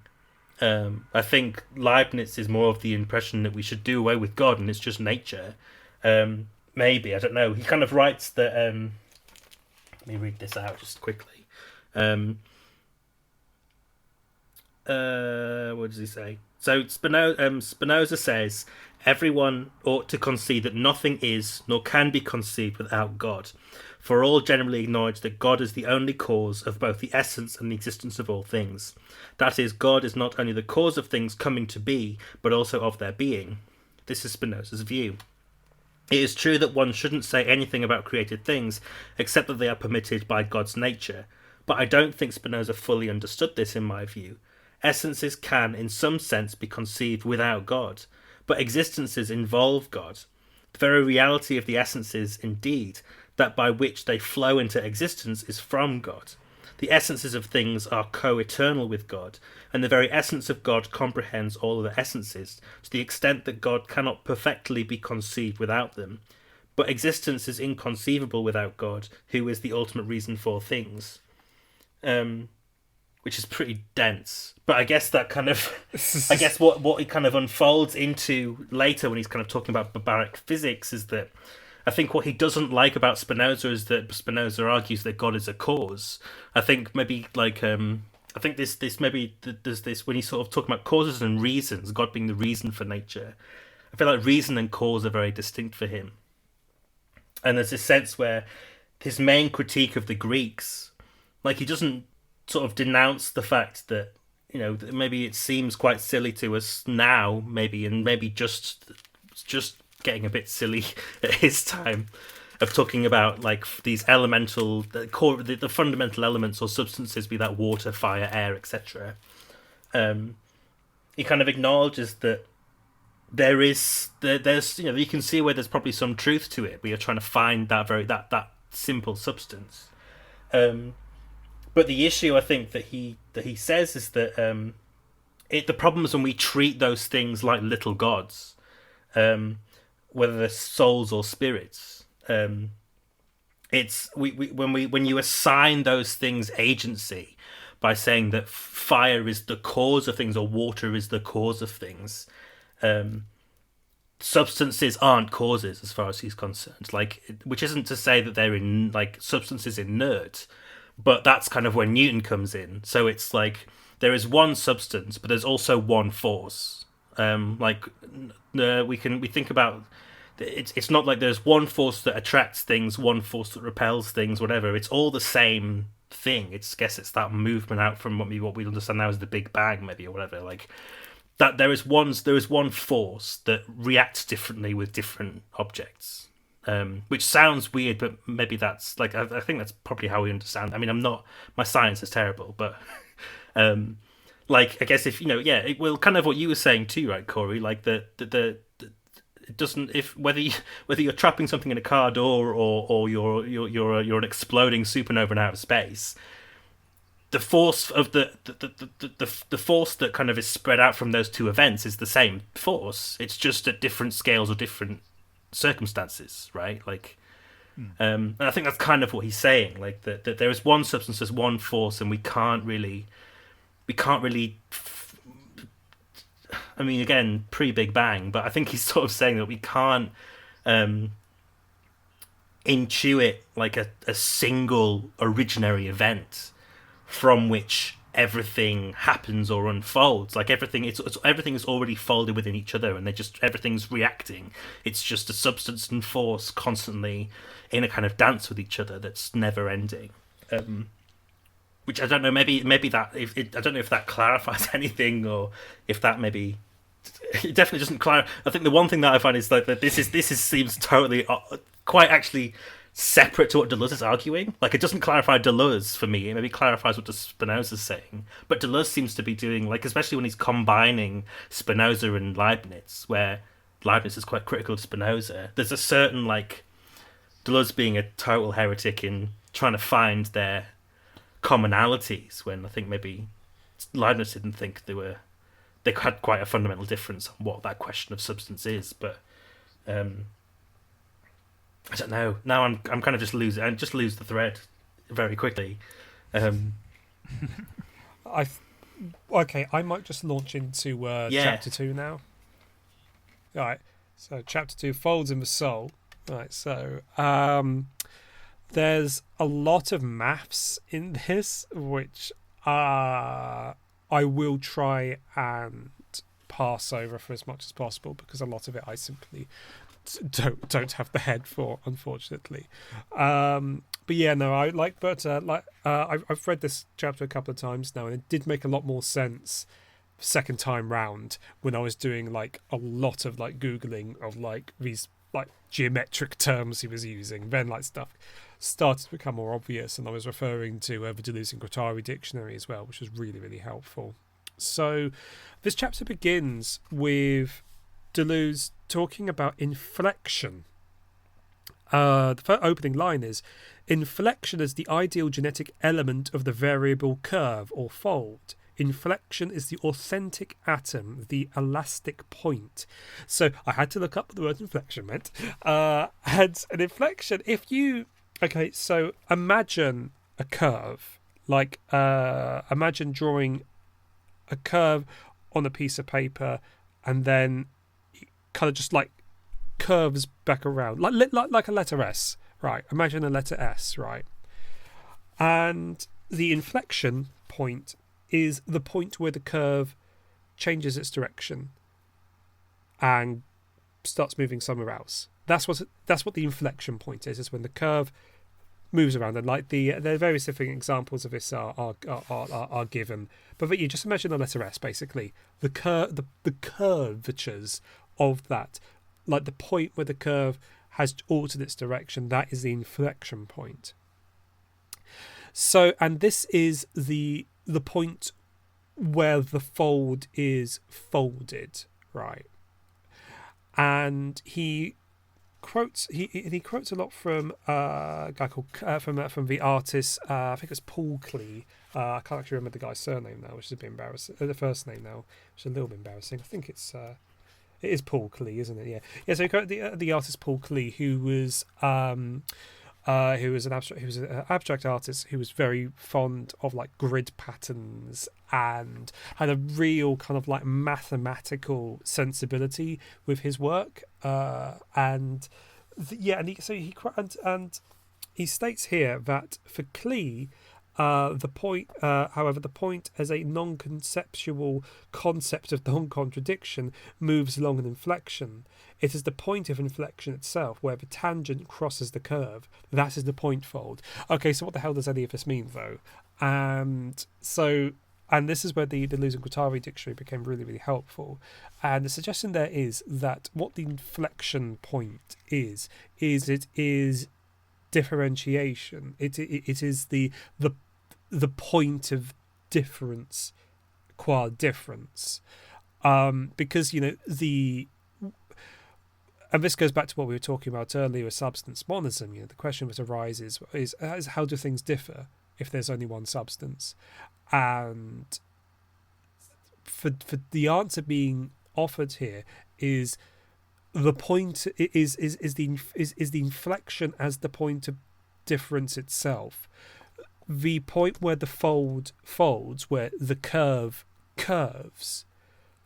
I think Leibniz is more of the impression that we should do away with God and it's just nature. Maybe, I don't know. He kind of writes that... let me read this out just quickly. What does he say? So Spinoza says, everyone ought to concede that nothing is nor can be conceived without God, for all generally acknowledge that God is the only cause of both the essence and the existence of all things. That is, God is not only the cause of things coming to be, but also of their being. This is Spinoza's view. It is true that one shouldn't say anything about created things, except that they are permitted by God's nature, but I don't think Spinoza fully understood this in my view. Essences can, in some sense, be conceived without God, but existences involve God. The very reality of the essences, indeed, that by which they flow into existence is from God. The essences of things are co-eternal with God, and the very essence of God comprehends all other essences, to the extent that God cannot perfectly be conceived without them. But existence is inconceivable without God, who is the ultimate reason for things. Which is pretty dense. But I guess that kind of... I guess what it kind of unfolds into later when he's kind of talking about barbaric physics is that I think what he doesn't like about Spinoza is that Spinoza argues that God is a cause. I think maybe like... I think this maybe there's this when he's sort of talking about causes and reasons, God being the reason for nature. I feel like reason and cause are very distinct for him. And there's this sense where his main critique of the Greeks, like he doesn't sort of denounce the fact that, you know, maybe it seems quite silly to us now, maybe, and maybe just getting a bit silly at his time of talking about like these elemental, the fundamental elements or substances, be that water, fire, air, etc. He kind of acknowledges that there's you know, you can see where there's probably some truth to it. We are trying to find that simple substance. But the issue I think that he says is that the problem is when we treat those things like little gods, whether they're souls or spirits. It's when you assign those things agency by saying that fire is the cause of things or water is the cause of things. Substances aren't causes as far as he's concerned. Like, which isn't to say that they're in like substances inert, but that's kind of where Newton comes in. So it's like there is one substance, but there's also one force. We think about it's not like there's one force that attracts things, one force that repels things, whatever. It's all the same thing. I guess it's that movement out from what we understand now as the Big Bang, maybe, or whatever. Like that, there is one force that reacts differently with different objects. Which sounds weird, but maybe that's like I think that's probably how we understand. I mean, my science is terrible, but like I guess if you know, yeah, it will kind of what you were saying too, right, Corey? Like the it doesn't whether you're trapping something in a car door or you're an exploding supernova in outer space. The force of the force that kind of is spread out from those two events is the same force. It's just at different scales or different circumstances, right? Like, and I think that's kind of what he's saying. Like that there is one substance, there's one force, and we can't really. I mean, again, pre-Big Bang, but I think he's sort of saying that we can't intuit like a single originary event from which everything happens or unfolds. Like everything is already folded within each other, and everything's reacting. It's just a substance and force constantly in a kind of dance with each other that's never ending. Which I don't know. Maybe that I don't know if that clarifies anything, or if that maybe it definitely doesn't clarify. I think the one thing that I find is like that this seems totally quite actually separate to what Deleuze is arguing. Like, it doesn't clarify Deleuze for me. It maybe clarifies what Spinoza's saying. But Deleuze seems to be doing, like, especially when he's combining Spinoza and Leibniz, where Leibniz is quite critical of Spinoza. There's a certain, like, Deleuze being a total heretic in trying to find their commonalities, when I think maybe Leibniz didn't think they had quite a fundamental difference on what that question of substance is. But I don't know. Now I'm kind of just lose the thread very quickly. I might just launch into chapter 2 now. All right. So chapter 2, folds in the soul. All right. So there's a lot of maths in this, which I will try and pass over for as much as possible, because a lot of it I simply don't have the head for, unfortunately. But yeah, no, I've read this chapter a couple of times now, and it did make a lot more sense second time round when I was doing like a lot of like googling of like these like geometric terms he was using. Then like stuff started to become more obvious, and I was referring to the Deleuze and Guattari dictionary as well, which was really, really helpful. So this chapter begins with Deleuze talking about inflection. The first opening line is, inflection is the ideal genetic element of the variable curve or fold. Inflection is the authentic atom, the elastic point. So I had to look up what the word inflection meant. And an inflection, so imagine a curve. Like, imagine drawing a curve on a piece of paper, and then kind of just like curves back around, like a letter S, right? Imagine a letter S, right? And the inflection point is the point where the curve changes its direction and starts moving somewhere else. That's what the inflection point is when the curve moves around. And like there are various different examples of this are given, but you just imagine a letter S, basically the curvatures of that, like the point where the curve has altered its direction, that is the inflection point. So, and this is the point where the fold is folded, right? And he quotes a lot from a guy called from the artist, I think it's Paul Klee. I can't actually remember the guy's surname now, which is a bit embarrassing. The first name now, which is a little bit embarrassing. I think it is Paul Klee, isn't it? Yeah. So the artist Paul Klee, who was an abstract artist who was very fond of like grid patterns and had a real kind of like mathematical sensibility with his work. He states here that for Klee, the point as a non-conceptual concept of non-contradiction moves along an inflection. It is the point of inflection itself, where the tangent crosses the curve. That is the point fold. Okay, so what the hell does any of this mean, though? And this is where the Deleuze and Guattari dictionary became really, really helpful. And the suggestion there is that what the inflection point is it is differentiation. It is the point of difference qua difference, because and this goes back to what we were talking about earlier with substance monism. The question that arises is how do things differ if there's only one substance? And for the answer being offered here is the point is the inflection as the point of difference itself. The point where the fold folds, where the curve curves,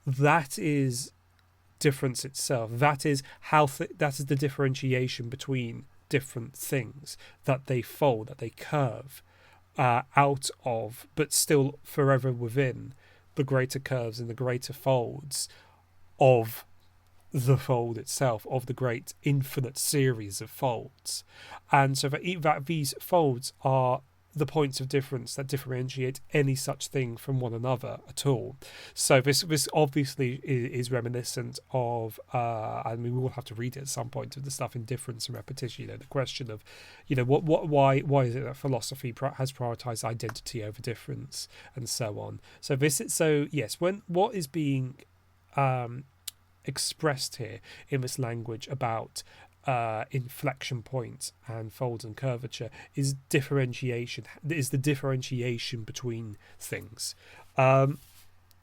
that is difference itself. That is that is the differentiation between different things, that they fold, that they curve out of, but still forever within the greater curves and the greater folds of the fold itself, of the great infinite series of folds. And so that these folds are the points of difference that differentiate any such thing from one another at all. So this obviously is reminiscent of, and we will have to read it at some point, of the stuff in difference and repetition. The question of, why is it that philosophy has prioritized identity over difference, and so on. So what is being expressed here in this language about inflection points and folds and curvature is differentiation. Is the differentiation between things. I'm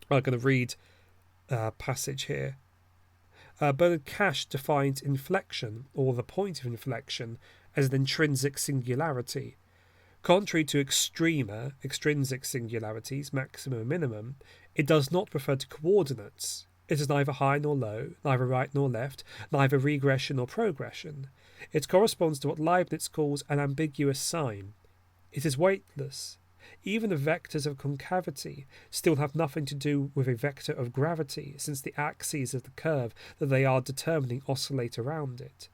going to read a passage here. Bernard Cash defines inflection, or the point of inflection, as an intrinsic singularity. Contrary to extrinsic singularities, maximum and minimum, it does not refer to coordinates. It is neither high nor low, neither right nor left, neither regression nor progression. It corresponds to what Leibniz calls an ambiguous sign. It is weightless. Even the vectors of concavity still have nothing to do with a vector of gravity, since the axes of the curve that they are determining oscillate around it.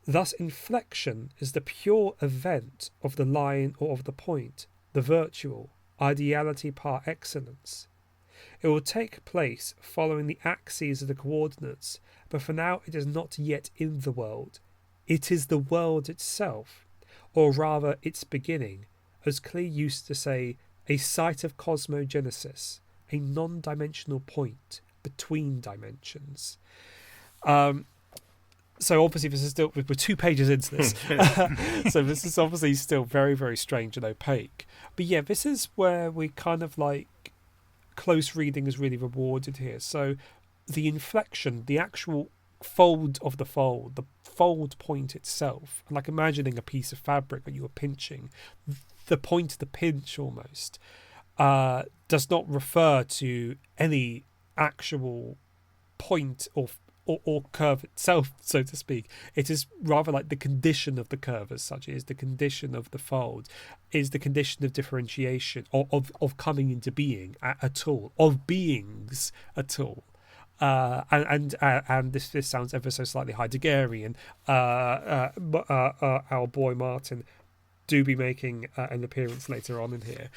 Thus inflection is the pure event of the line or of the point, the virtual, ideality par excellence. It will take place following the axes of the coordinates, but for now it is not yet in the world. It is the world itself, or rather its beginning, as Klee used to say, a site of cosmogenesis, a non-dimensional point between dimensions. So obviously this is still, we're 2 pages into this, so this is obviously still very, very strange and opaque. But yeah, this is where we kind of like, close reading is really rewarded here. So the inflection, the actual fold of the fold point itself, like imagining a piece of fabric that you were pinching, the point of the pinch almost does not refer to any actual point or curve itself, so to speak. It is rather like the condition of the curve as such. It is the condition of the fold, is the condition of differentiation, of coming into being at all, of beings at all. And this sounds ever so slightly Heideggerian. Our boy Martin do be making an appearance later on in here.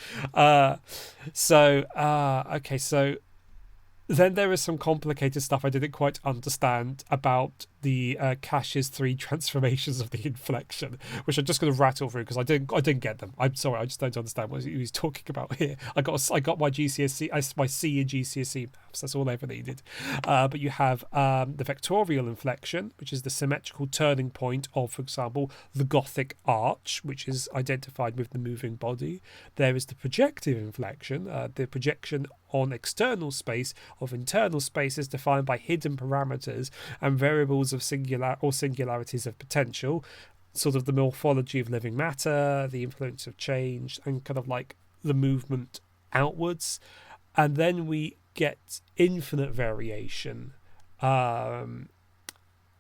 So then there is some complicated stuff I didn't quite understand about the Cash's 3 transformations of the inflection, which I'm just going to rattle through because I didn't get them. I'm sorry, I just don't understand what he was talking about here. I got my GCSE, my C in GCSE maths. That's all I ever needed. But you have the vectorial inflection, which is the symmetrical turning point of, for example, the Gothic arch, which is identified with the moving body. There is the projective inflection, the projection on external space of internal spaces defined by hidden parameters and variables of singularities of potential, sort of the morphology of living matter, the influence of change, and kind of like the movement outwards. And then we get infinite variation, the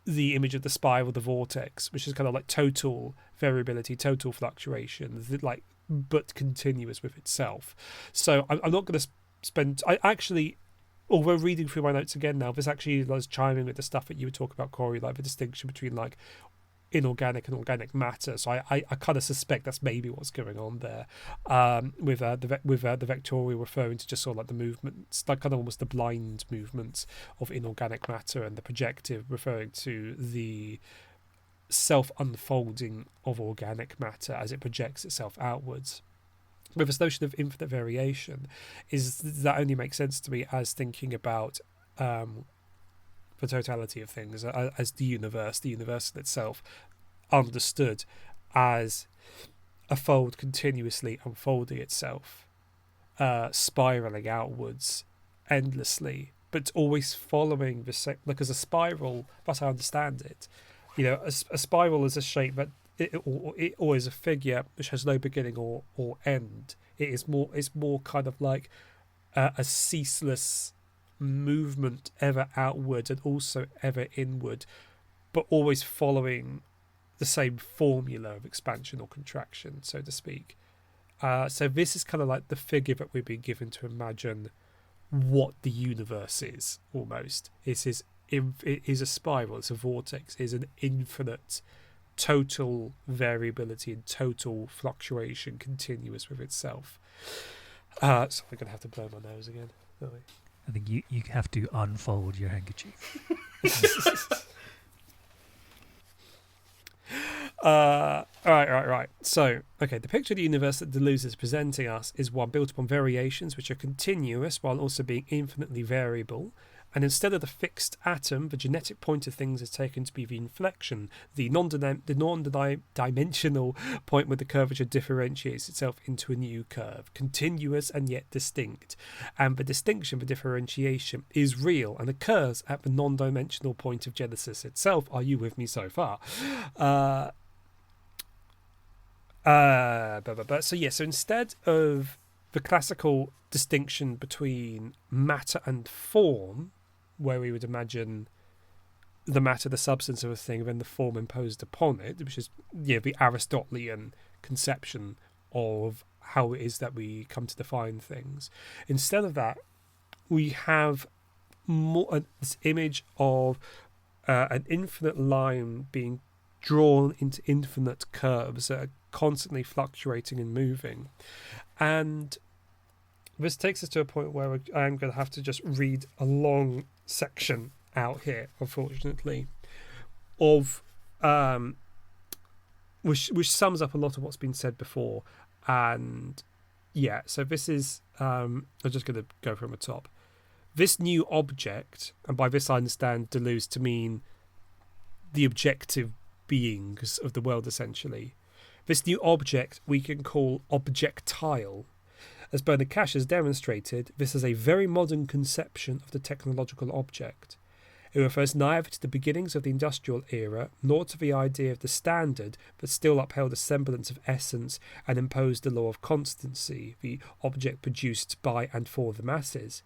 image of the spiral, the vortex, which is kind of like total variability, total fluctuation, like but continuous with itself. So I'm not going to although reading through my notes again now, this actually was chiming with the stuff that you were talking about, Corey, like the distinction between like inorganic and organic matter. So I kind of suspect that's maybe what's going on there, with the vectorial referring to just sort of like the movements, like kind of almost the blind movements of inorganic matter, and the projective referring to the self-unfolding of organic matter as it projects itself outwards. With this notion of infinite variation, that only makes sense to me as thinking about the totality of things, as the universal itself, understood as a fold continuously unfolding itself, spiraling outwards endlessly, but always following the same, like as a spiral, but I understand it. A spiral is a shape that or is a figure which has no beginning or end. It's more kind of like a ceaseless movement, ever outward and also ever inward, but always following the same formula of expansion or contraction, so to speak. So this is kind of like the figure that we've been given to imagine what the universe is, almost. It is a spiral, it's a vortex, it's an infinite total variability and total fluctuation continuous with itself. So we're going to have to blow my nose again, aren't we? I think you have to unfold your handkerchief. Right. So, okay, the picture of the universe that Deleuze is presenting us is one built upon variations which are continuous while also being infinitely variable. And instead of the fixed atom, the genetic point of things is taken to be the inflection, the non-dimensional point where the curvature differentiates itself into a new curve, continuous and yet distinct. And the distinction, the differentiation, is real and occurs at the non-dimensional point of genesis itself. Are you with me so far? So instead of the classical distinction between matter and form, where we would imagine the matter, the substance of a thing, and then the form imposed upon it, which is the Aristotelian conception of how it is that we come to define things. Instead of that, we have more this image of an infinite line being drawn into infinite curves that are constantly fluctuating and moving. And this takes us to a point where I'm going to have to just read a long section out here, unfortunately, of which sums up a lot of what's been said before. And so this is I'm just going to go from the top. This new object, and by this I understand Deleuze to mean the objective beings of the world, essentially. This new object we can call objectile. As Bernard Cash has demonstrated, this is a very modern conception of the technological object. It refers neither to the beginnings of the industrial era, nor to the idea of the standard, but still upheld a semblance of essence and imposed the law of constancy, the object produced by and for the masses,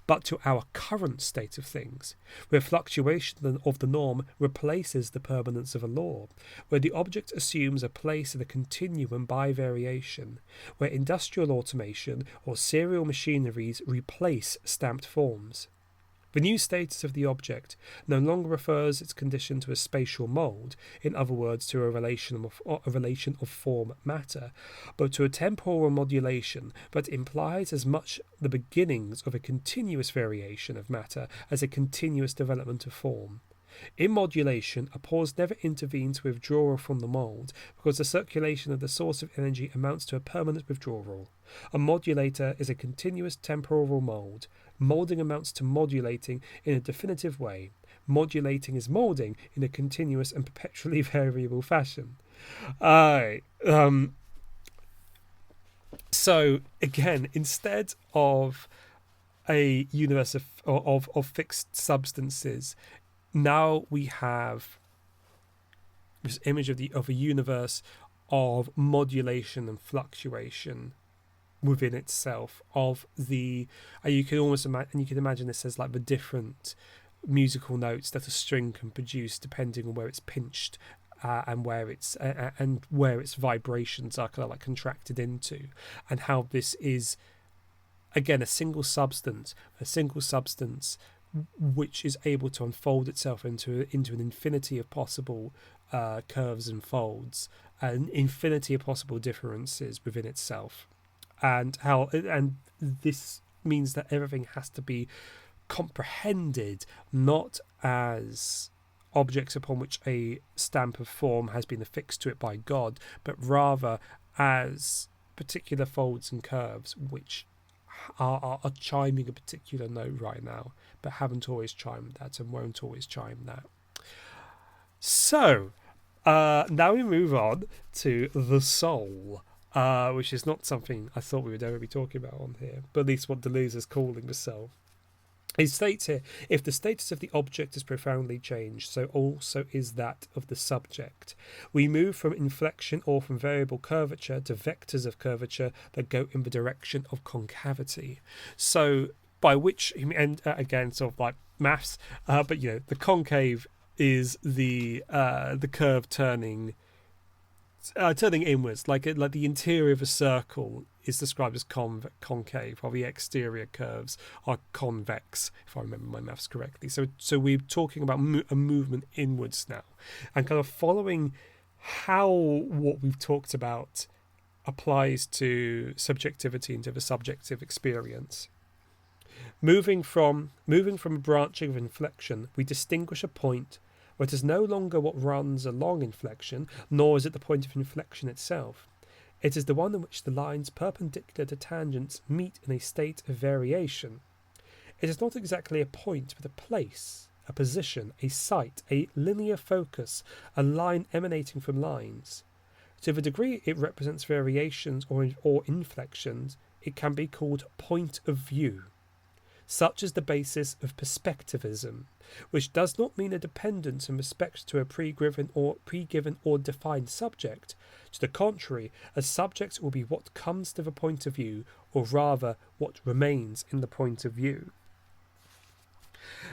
but to our current state of things, where fluctuation of the norm replaces the permanence of a law, where the object assumes a place in a continuum by variation, where industrial automation or serial machineries replace stamped forms. The new status of the object no longer refers its condition to a spatial mould, in other words to a relation of form-matter, but to a temporal modulation that implies as much the beginnings of a continuous variation of matter as a continuous development of form. In modulation, a pause never intervenes to withdrawal from the mould, because the circulation of the source of energy amounts to a permanent withdrawal. A modulator is a continuous temporal mould. Moulding amounts to modulating in a definitive way. Modulating is moulding in a continuous and perpetually variable fashion. So again, instead of a universe of fixed substances, now we have this image of a universe of modulation and fluctuation within itself, of the you can almost imagine this as like the different musical notes that a string can produce depending on where it's pinched and where its vibrations are kind of like contracted into, and how this is again a single substance which is able to unfold itself into an infinity of possible curves and folds, an infinity of possible differences within itself. And this means that everything has to be comprehended not as objects upon which a stamp of form has been affixed to it by God, but rather as particular folds and curves which are chiming a particular note right now, but haven't always chimed that and won't always chime that. So now we move on to the soul. Which is not something I thought we would ever be talking about on here, but at least what Deleuze is calling the soul. He states here, if the status of the object is profoundly changed, so also is that of the subject. We move from inflection or from variable curvature to vectors of curvature that go in the direction of concavity. So by which, and again, sort of like maths, but the concave is the curve turning inwards, like the interior of a circle is described as concave, while the exterior curves are convex, if I remember my maths correctly. So we're talking about a movement inwards now, and kind of following how what we've talked about applies to subjectivity and to the subjective experience. Moving from a branching of inflection, we distinguish a point where it is no longer what runs along inflection, nor is it the point of inflection itself. It is the one in which the lines perpendicular to tangents meet in a state of variation. It is not exactly a point, but a place, a position, a site, a linear focus, a line emanating from lines. To the degree it represents variations or inflections, it can be called point of view. Such is the basis of perspectivism, which does not mean a dependence in respect to a pre-given or defined subject. To the contrary, a subject will be what comes to the point of view, or rather what remains in the point of view.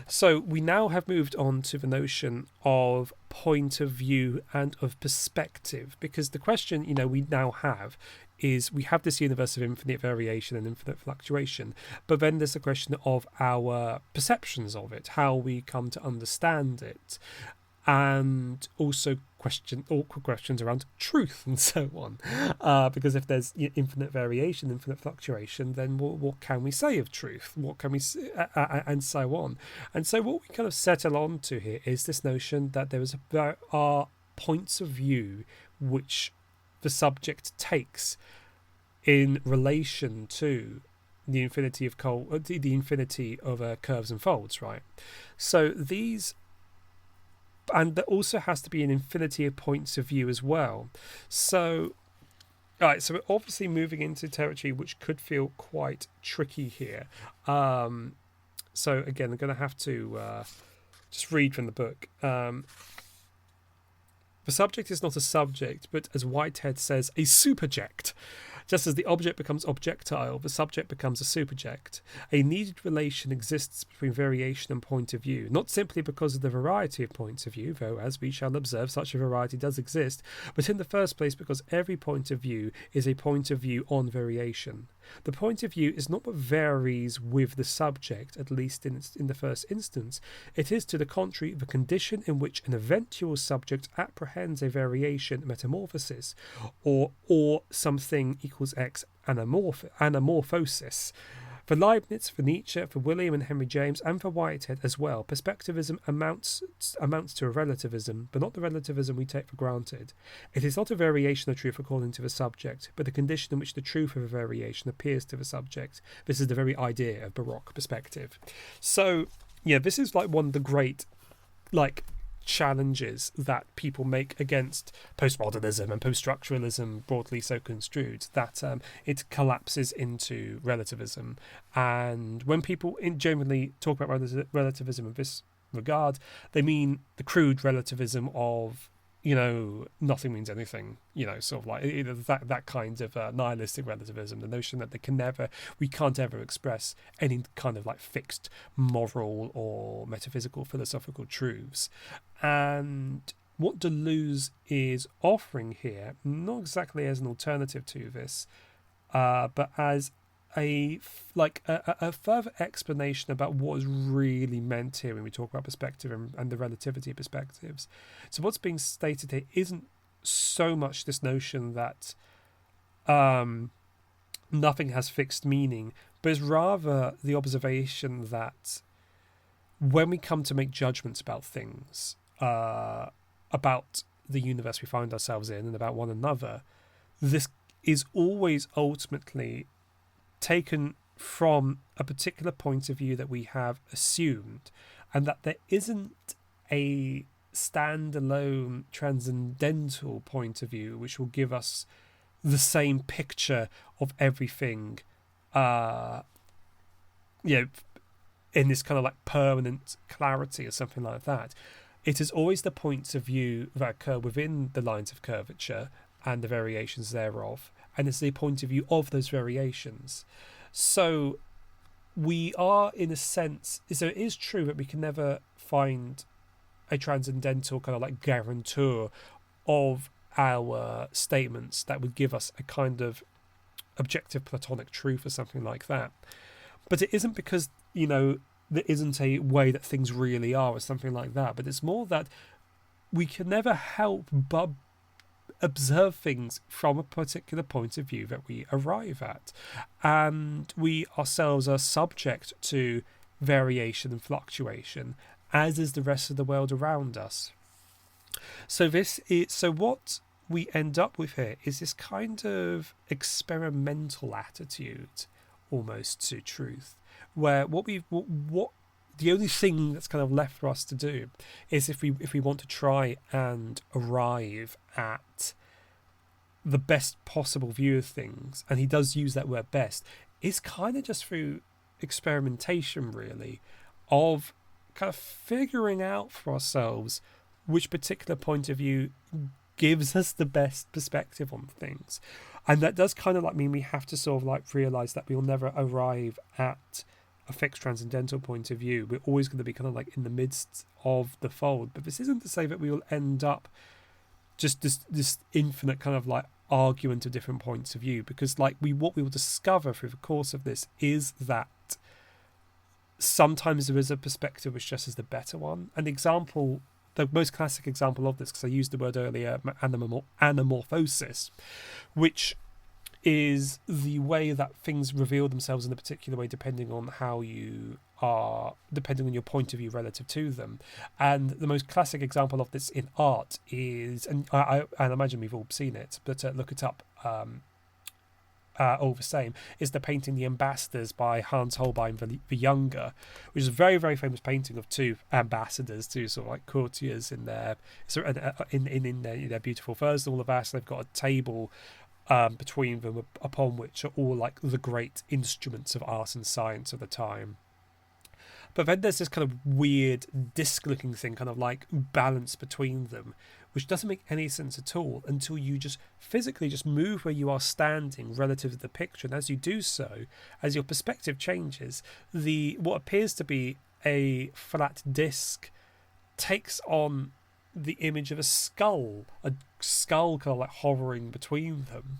So we now have moved on to the notion of point of view and of perspective, because the question, we now have is we have this universe of infinite variation and infinite fluctuation, but then there's the question of our perceptions of it, how we come to understand it, and also awkward questions around truth and so on. Because if there's infinite variation, infinite fluctuation, then what can we say of truth? What can we and so on. And so what we kind of settle on to here is this notion that there are points of view which the subject takes in relation to the infinity of curves and folds, right? So these. And there also has to be an infinity of points of view as well. So, all right, so we're obviously moving into territory which could feel quite tricky here. So again, I'm going to have to just read from the book. The subject is not a subject, but as Whitehead says, a superject. Just as the object becomes objectile, the subject becomes a superject. A needed relation exists between variation and point of view, not simply because of the variety of points of view, though, as we shall observe, such a variety does exist, but in the first place because every point of view is a point of view on variation. The point of view is not what varies with the subject, at least in the first instance. It is, to the contrary, the condition in which an eventual subject apprehends a variation metamorphosis, or something equals X anamorphosis. For Leibniz, for Nietzsche, for William and Henry James, and for Whitehead as well, perspectivism amounts to a relativism, but not the relativism we take for granted. It is not a variation of truth according to the subject, but the condition in which the truth of a variation appears to the subject. This is the very idea of Baroque perspective. So, yeah, this is like one of the great, challenges that people make against postmodernism and post-structuralism, broadly so construed, that it collapses into relativism. And when people generally talk about relativism in this regard, they mean the crude relativism of nothing means anything, sort of like that kind of nihilistic relativism, the notion that we can't ever express any kind of fixed moral or metaphysical philosophical truths. And what Deleuze is offering here, not exactly as an alternative to this, but as a further explanation about what is really meant here when we talk about perspective and the relativity of perspectives. So what's being stated here isn't so much this notion that nothing has fixed meaning, but is rather the observation that when we come to make judgments about things, about the universe we find ourselves in and about one another, this is always ultimately taken from a particular point of view that we have assumed, and that there isn't a standalone transcendental point of view which will give us the same picture of everything in this kind of permanent clarity or something like that. It is always the points of view that occur within the lines of curvature and the variations thereof, and it's the point of view of those variations. So we are, in a sense, so it is true that we can never find a transcendental kind of guarantor of our statements that would give us a kind of objective Platonic truth or something like that. But it isn't because, there isn't a way that things really are or something like that, but it's more that we can never help but observe things from a particular point of view that we arrive at. And we ourselves are subject to variation and fluctuation, as is the rest of the world around us. So what we end up with here is this kind of experimental attitude almost to truth, where what the only thing that's kind of left for us to do is if we want to try and arrive at the best possible view of things, and he does use that word best, is kind of just through experimentation, really, of kind of figuring out for ourselves which particular point of view gives us the best perspective on things. And that does kind of like mean we have to sort of like realize that we'll never arrive at a fixed transcendental point of view. We're always going to be kind of like in the midst of the fold. But this isn't to say that we will end up just this infinite kind of like argument of different points of view, because like what we will discover through the course of this is that sometimes there is a perspective which just is the better one. An example, the most classic example of this, because I used the word earlier, anamorphosis, which is the way that things reveal themselves in a particular way depending on how you are, depending on your point of view relative to them. And the most classic example of this in art is, and I imagine we've all seen it, but look it up all the same, is the painting The Ambassadors by Hans Holbein the Younger, which is a very, very famous painting of two ambassadors, two sort of like courtiers in their beautiful furs and all of that. So they've got a table between them upon which are all like the great instruments of art and science of the time. But then there's this kind of weird disc-looking thing, kind of like balance between them, which doesn't make any sense at all until you just physically just move where you are standing relative to the picture. And as you do so, as your perspective changes, what appears to be a flat disc takes on the image of a skull kind of like hovering between them,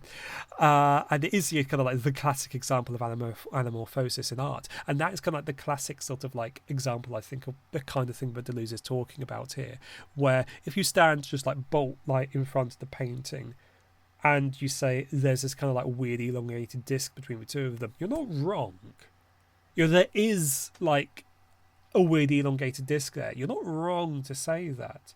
and it is kind of like the classic example of anamorphosis in art, and that is kind of like the classic sort of like example, I think, of the kind of thing that Deleuze is talking about here, where if you stand just like bolt like in front of the painting and you say there's this kind of like weird elongated disc between the two of them, you're not wrong. There is like a weird elongated disc there. You're not wrong to say that.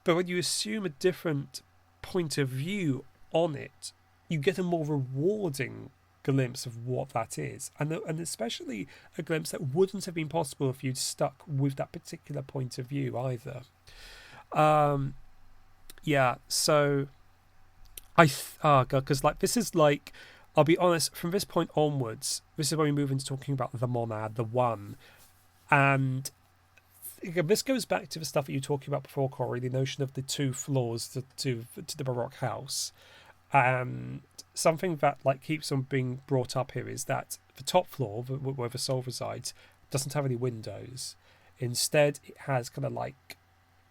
But when you assume a different point of view on it, you get a more rewarding glimpse of what that is. And especially a glimpse that wouldn't have been possible if you'd stuck with that particular point of view either. So because like this is like, I'll be honest, from this point onwards, this is when we move into talking about the monad, the one. And this goes back to the stuff that you were talking about before, Corey, the notion of the two floors to the Baroque house. And something that like keeps on being brought up here is that the top floor, where the soul resides, doesn't have any windows. Instead, it has kind of like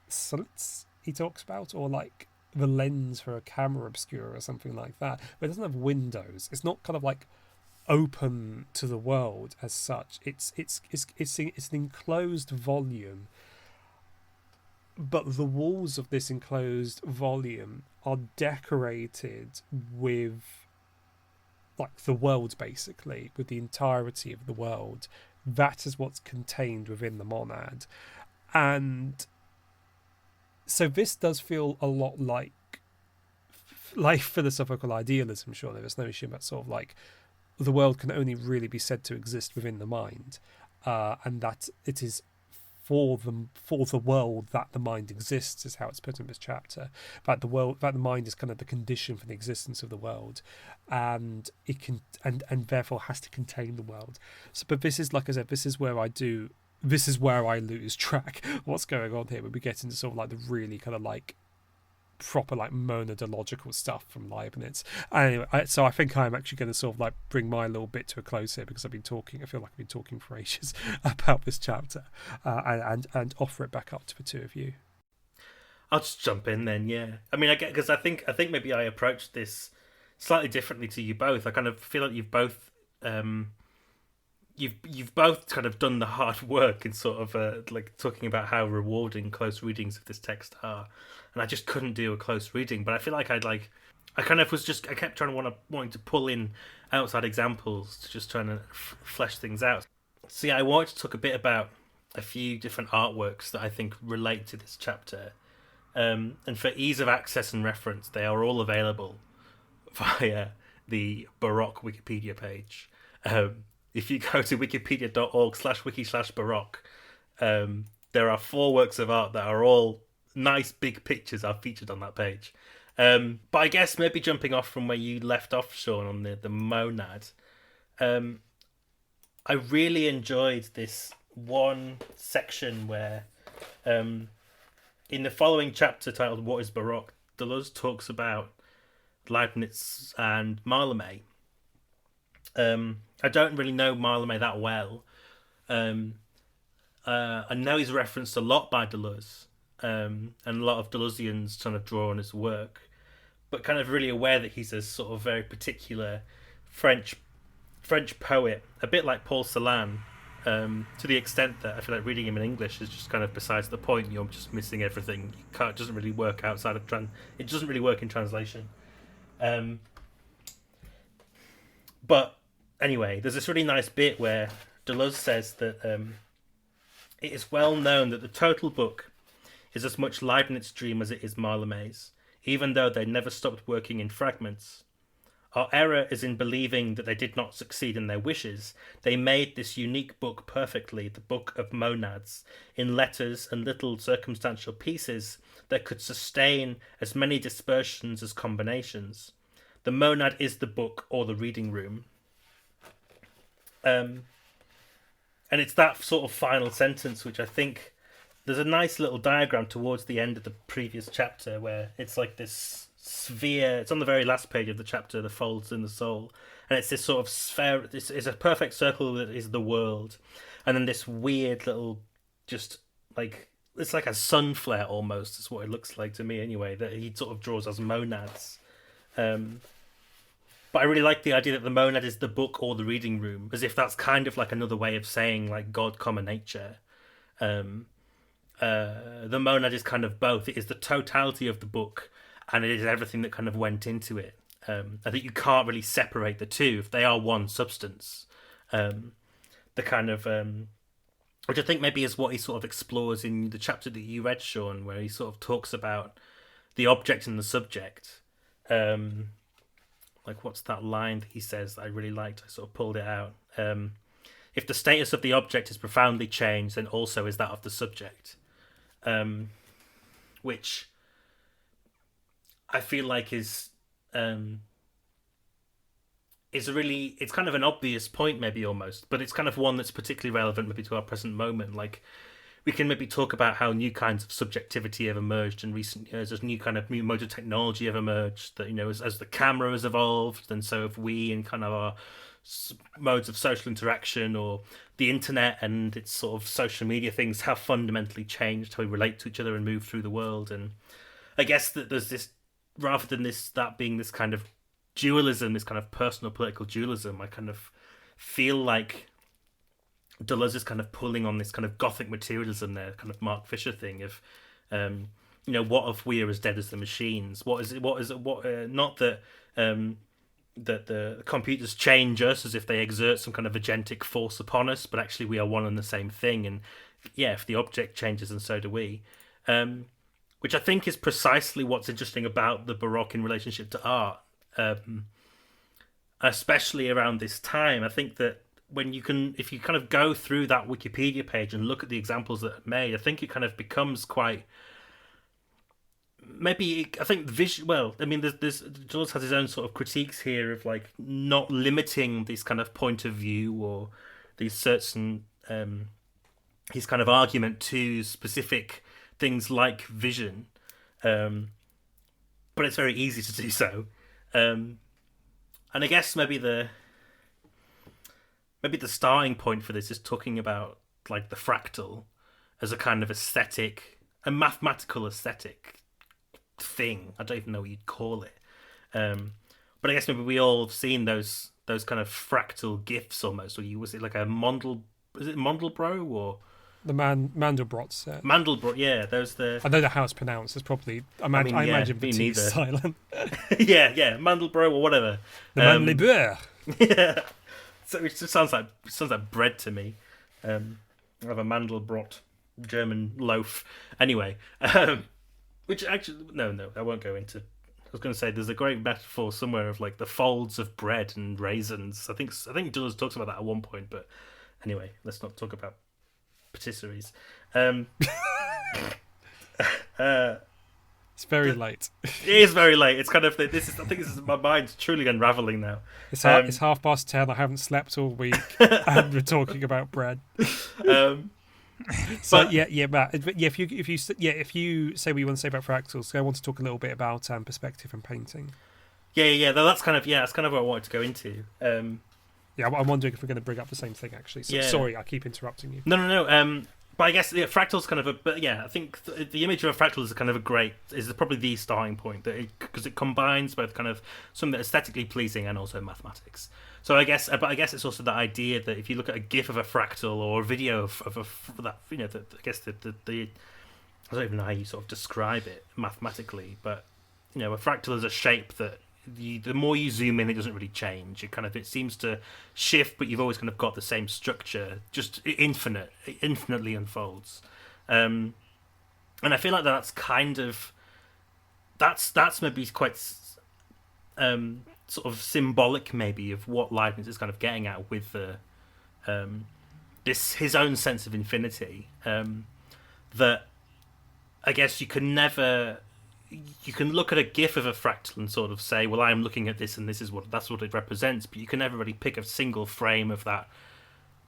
slits, he talks about, or like the lens for a camera obscura or something like that. But it doesn't have windows. It's not kind of like open to the world as such. It's an enclosed volume, but the walls of this enclosed volume are decorated with like the world, basically, with the entirety of the world. That is what's contained within the monad. And so this does feel a lot like philosophical idealism. Surely there's no issue about sort of like the world can only really be said to exist within the mind, and that it is for the world that the mind exists, is how it's put in this chapter. That the mind is kind of the condition for the existence of the world, and it can and therefore has to contain the world. So, but this is, like I said, this is where I lose track of what's going on here when we get into sort of like the really kind of like proper like monadological stuff from Leibniz. Anyway, so I think I'm actually going to sort of like bring my little bit to a close here, because I feel like I've been talking for ages about this chapter, and offer it back up to the two of you. I'll just jump in then. Yeah, I mean, I get, because I think maybe I approached this slightly differently to you both. I kind of feel like you've both you've both kind of done the hard work in sort of like talking about how rewarding close readings of this text are, and I just couldn't do a close reading. But I feel like I kept wanting to pull in outside examples to just trying to flesh things out. So yeah, I wanted to talk a bit about a few different artworks that I think relate to this chapter, and for ease of access and reference, they are all available via the Baroque Wikipedia page. If you go to wikipedia.org/wiki/Baroque, there are 4 works of art that are all nice big pictures are featured on that page. But I guess maybe jumping off from where you left off, Sean, on the monad, I really enjoyed this one section where, in the following chapter titled "What is Baroque?", Deleuze talks about Leibniz and Mallarmé. I don't really know Mallarmé that well. I know he's referenced a lot by Deleuze, and a lot of Deleuzians kind of draw on his work, but kind of really aware that he's a sort of very particular French poet, a bit like Paul Celan, to the extent that I feel like reading him in English is just kind of besides the point. You're just missing everything. It doesn't really work outside of it doesn't really work in translation. But anyway, there's this really nice bit where Deleuze says that it is well known that the total book is as much Leibniz's dream as it is Mallarmé's, even though they never stopped working in fragments. Our error is in believing that they did not succeed in their wishes. They made this unique book perfectly, the book of monads, in letters and little circumstantial pieces that could sustain as many dispersions as combinations. The monad is the book or the reading room. And it's that sort of final sentence which I think there's a nice little diagram towards the end of the previous chapter where it's like this sphere. It's on the very last page of the chapter, The Folds in the Soul, and it's this sort of sphere. It's a perfect circle that is the world, and then this weird little, just like it's like a sun flare almost. Is what it looks like to me anyway. That he sort of draws as monads. But I really like the idea that the monad is the book or the reading room, as if that's kind of like another way of saying like God, common nature. The monad is kind of both. It is the totality of the book, and it is everything that kind of went into it. I think you can't really separate the two if they are one substance. The kind of, which I think maybe is what he sort of explores in the chapter that you read, Sean, where he sort of talks about the object and the subject. Like, what's that line that he says that I really liked? I sort of pulled it out. If the status of the object is profoundly changed, then also is that of the subject. Which I feel like is it's kind of an obvious point, maybe almost, but it's kind of one that's particularly relevant maybe to our present moment. Like, we can maybe talk about how new kinds of subjectivity have emerged in recent years, as new kind of new modes of technology have emerged, that, you know, as the camera has evolved, then so have we, and kind of our modes of social interaction, or the internet and its sort of social media things have fundamentally changed how we relate to each other and move through the world. And I guess that there's this, rather than that being this kind of dualism, this kind of personal political dualism, I kind of feel like Deleuze is kind of pulling on this kind of Gothic materialism there, kind of Mark Fisher thing of, you know, what if we are as dead as the machines? Not that that the computers change us as if they exert some kind of agentic force upon us, but actually we are one and the same thing. And yeah, if the object changes, and so do we. Which I think is precisely what's interesting about the Baroque in relationship to art, especially around this time. I think that if you kind of go through that Wikipedia page and look at the examples that are made, I think it kind of becomes quite. Maybe I think well, I mean, Deleuze has his own sort of critiques here of like not limiting this kind of point of view or these certain his kind of argument to specific things like vision, but it's very easy to do so, and I guess maybe the starting point for this is talking about like the fractal as a kind of aesthetic, a mathematical aesthetic thing. I don't even know what you'd call it, but I guess maybe we all have seen those those kind of fractal gifs almost, or was it like a is it Mandelbrot or the Mandelbrot set. Mandelbrot? Yeah, those the. I don't know how it's pronounced. It's probably. I imagine the T is silent. yeah, Mandelbrot or whatever. The Mandelbrot. Yeah, so it just sounds like bread to me. I have a Mandelbrot German loaf. Anyway, which actually no, I won't go into. I was going to say there's a great metaphor somewhere of like the folds of bread and raisins. I think Deleuze talks about that at one point, but anyway, let's not talk about patisseries. It's very late. It is very late. It's kind of I think this is my mind's truly unraveling now. It's 10:30. I haven't slept all week, and we're talking about bread. So Matt. If you say what you want to say about fractals, I want to talk a little bit about perspective and painting. Yeah. That's kind of what I wanted to go into. I'm wondering if we're going to bring up the same thing actually. So, sorry, I keep interrupting you. No. But I guess fractals kind of I think the image of a fractal is kind of is probably the starting point because it combines both kind of something aesthetically pleasing and also mathematics. So I guess it's also the idea that if you look at a GIF of a fractal or a video of that, I guess the I don't even know how you sort of describe it mathematically, but a fractal is a shape that the more you zoom in, it doesn't really change. It seems to shift, but you've always kind of got the same structure, just it infinitely unfolds. And I feel like that's maybe quite sort of symbolic maybe of what Leibniz is kind of getting at with the his own sense of infinity, that I guess you can look at a GIF of a fractal and sort of say, well, I'm looking at this and that's what it represents, but you can never really pick a single frame of that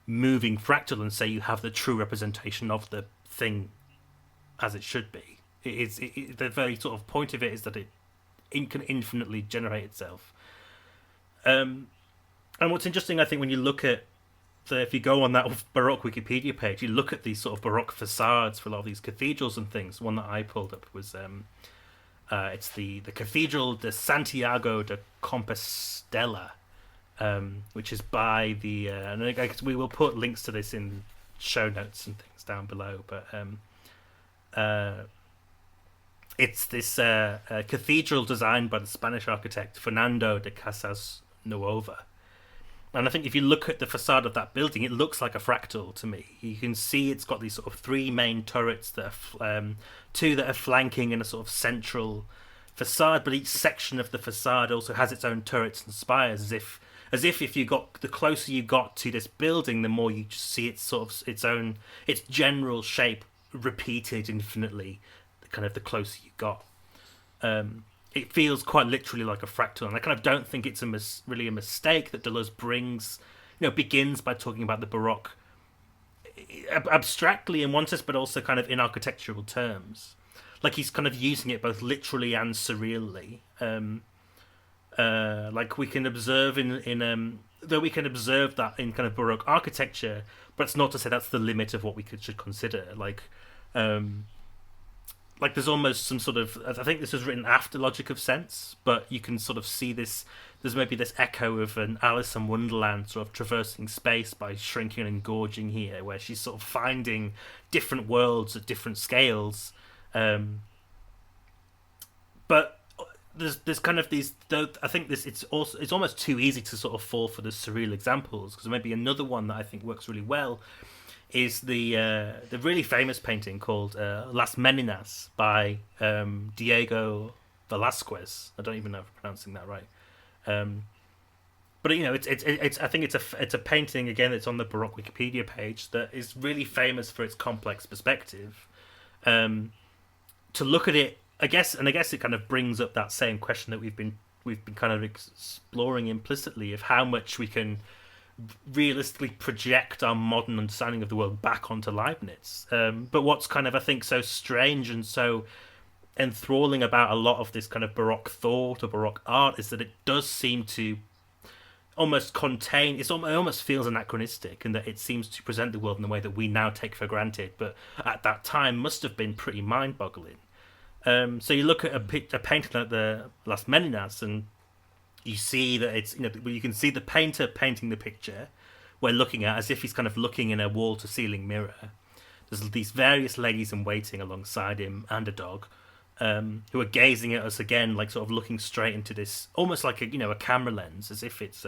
moving fractal and say you have the true representation of the thing as it should be. The very sort of point of it is that it can infinitely generate itself. And what's interesting, I think, when you look at if you go on that Baroque Wikipedia page, you look at these sort of Baroque facades for a lot of these cathedrals and things. One that I pulled up was it's the Cathedral de Santiago de Compostela, which is by the and I guess we will put links to this in show notes and things down below. But it's this cathedral designed by the Spanish architect Fernando de Casasnuova. And I think if you look at the facade of that building, it looks like a fractal to me. You can see it's got these sort of three main turrets that are two that are flanking in a sort of central facade, but each section of the facade also has its own turrets and spires, as if you got the closer you got to this building, the more you just see its sort of its general shape repeated infinitely. Kind of the closer you got. It feels quite literally like a fractal, and I kind of don't think it's really a mistake that Deleuze begins by talking about the Baroque abstractly in one sense, but also kind of in architectural terms. Like he's kind of using it both literally and surreally. Like we can observe though we can observe that in kind of Baroque architecture, but it's not to say that's the limit of what we should consider. Like there's almost some sort of, I think this was written after Logic of Sense, but you can sort of see this, there's maybe this echo of an Alice in Wonderland sort of traversing space by shrinking and engorging here, where she's sort of finding different worlds at different scales. But there's kind of these, though I think it's almost too easy to sort of fall for the surreal examples, because maybe another one that I think works really well is the really famous painting called Las Meninas by Diego Velázquez. I don't even know if I'm pronouncing that right. But it's I think it's a painting again. It's on the Baroque Wikipedia page that is really famous for its complex perspective. To look at it, I guess it kind of brings up that same question that we've been kind of exploring implicitly of how much we can realistically project our modern understanding of the world back onto Leibniz. But what's kind of, I think, so strange and so enthralling about a lot of this kind of Baroque thought or Baroque art is that it does seem to almost contain, it almost feels anachronistic, and that it seems to present the world in a way that we now take for granted, but at that time must have been pretty mind-boggling. So you look at a painting like the Las Meninas, and you see that it's, you can see the painter painting the picture we're looking at as if he's kind of looking in a wall-to-ceiling mirror. There's these various ladies in waiting alongside him and a dog, who are gazing at us again, like sort of looking straight into this, almost like a camera lens, as if it's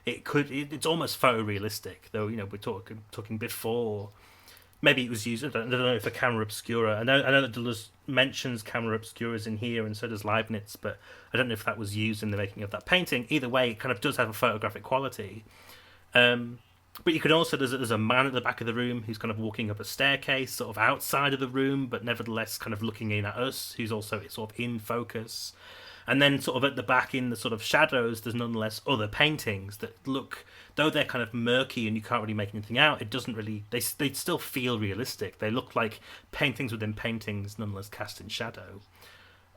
it's almost photorealistic. Though we're talking before. Maybe it was used. I don't know if a camera obscura. I know that Deleuze mentions camera obscuras in here, and so does Leibniz. But I don't know if that was used in the making of that painting. Either way, it kind of does have a photographic quality. But you can also, there's a man at the back of the room who's kind of walking up a staircase, sort of outside of the room, but nevertheless kind of looking in at us, who's also sort of in focus. And then sort of at the back in the sort of shadows, there's nonetheless other paintings that look, though they're kind of murky and you can't really make anything out, it doesn't really, they still feel realistic. They look like paintings within paintings, nonetheless cast in shadow.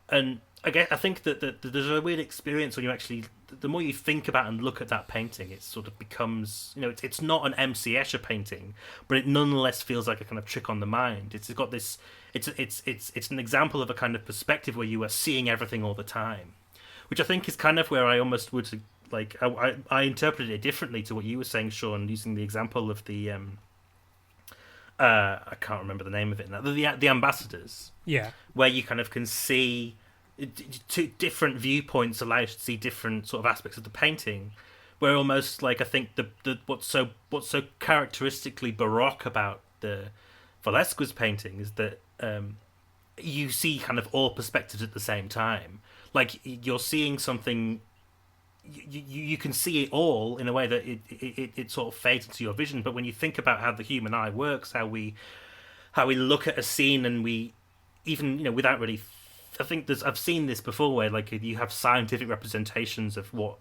And I think that there's a weird experience when you actually, the more you think about and look at that painting, it sort of becomes, it's not an M.C. Escher painting, but it nonetheless feels like a kind of trick on the mind. It's got this, it's an example of a kind of perspective where you are seeing everything all the time, which I think is kind of where I almost would, like, I interpreted it differently to what you were saying, Sean, using the example of the, I can't remember the name of it now, the ambassadors. Yeah. Where you kind of can see two different viewpoints allow you to see different sort of aspects of the painting, where almost like I think the what's so characteristically Baroque about the Velázquez painting is that you see kind of all perspectives at the same time. Like you're seeing something, you can see it all in a way that it sort of fades into your vision. But when you think about how the human eye works, how we look at a scene and we even without really, I think I've seen this before where like you have scientific representations of what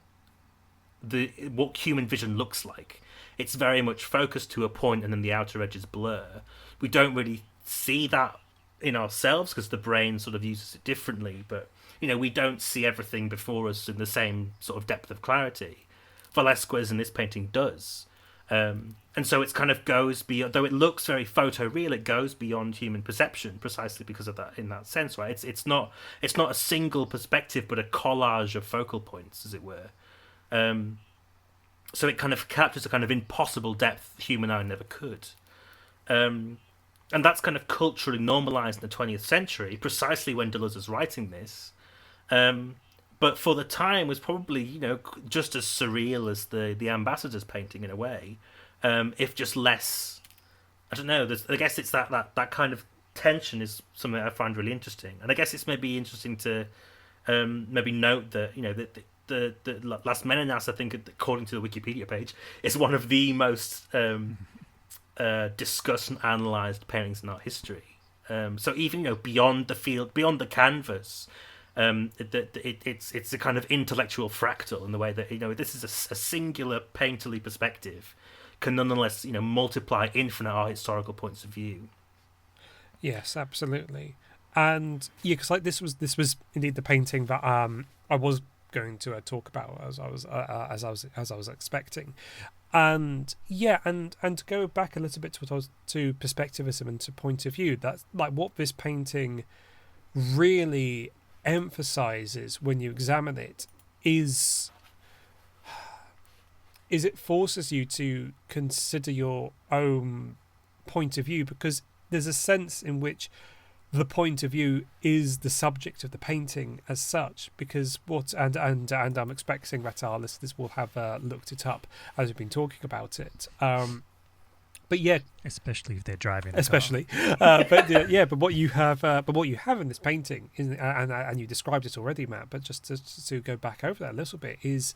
human vision looks like. It's very much focused to a point and then the outer edges blur. We don't really see that in ourselves because the brain sort of uses it differently, but we don't see everything before us in the same sort of depth of clarity. Velázquez in this painting does. And so it kind of goes beyond, though it looks very photoreal, it goes beyond human perception precisely because of that, in that sense, right? It's not a single perspective, but a collage of focal points, as it were. So it kind of captures a kind of impossible depth the human eye never could. And that's kind of culturally normalized in the 20th century, precisely when Deleuze is writing this. But for the time was probably, just as surreal as the ambassador's painting in a way, if just less. I don't know. I guess it's that kind of tension is something I find really interesting, and I guess it's maybe interesting to maybe note that the Las Meninas, I think, according to the Wikipedia page, is one of the most discussed and analysed paintings in art history. So even beyond the field, beyond the canvas. It's a kind of intellectual fractal in the way that this is a singular painterly perspective can nonetheless multiply infinite art historical points of view. Yes, absolutely, and yeah, because like this was indeed the painting that I was going to talk about as I was expecting, and yeah, and to go back a little bit to perspectivism and to point of view, that's like what this painting really emphasizes when you examine it is it forces you to consider your own point of view, because there's a sense in which the point of view is the subject of the painting as such, because and I'm expecting that our listeners will have looked it up as we've been talking about it. But yeah, especially if they're driving. But what you have in this painting, and you described it already, Matt. But just to go back over that a little bit, is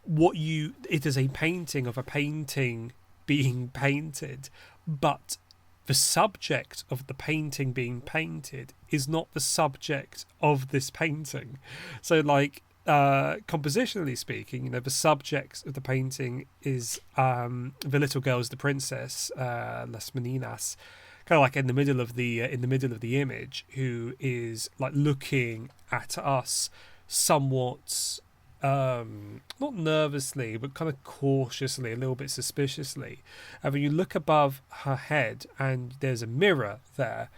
it is a painting of a painting being painted, but the subject of the painting being painted is not the subject of this painting. So, like, compositionally speaking, the subject of the painting is the little girl is the princess, Las Meninas, kind of like in the middle of the image, who is like looking at us somewhat not nervously, but kind of cautiously, a little bit suspiciously. And when you look above her head, and there's a mirror there,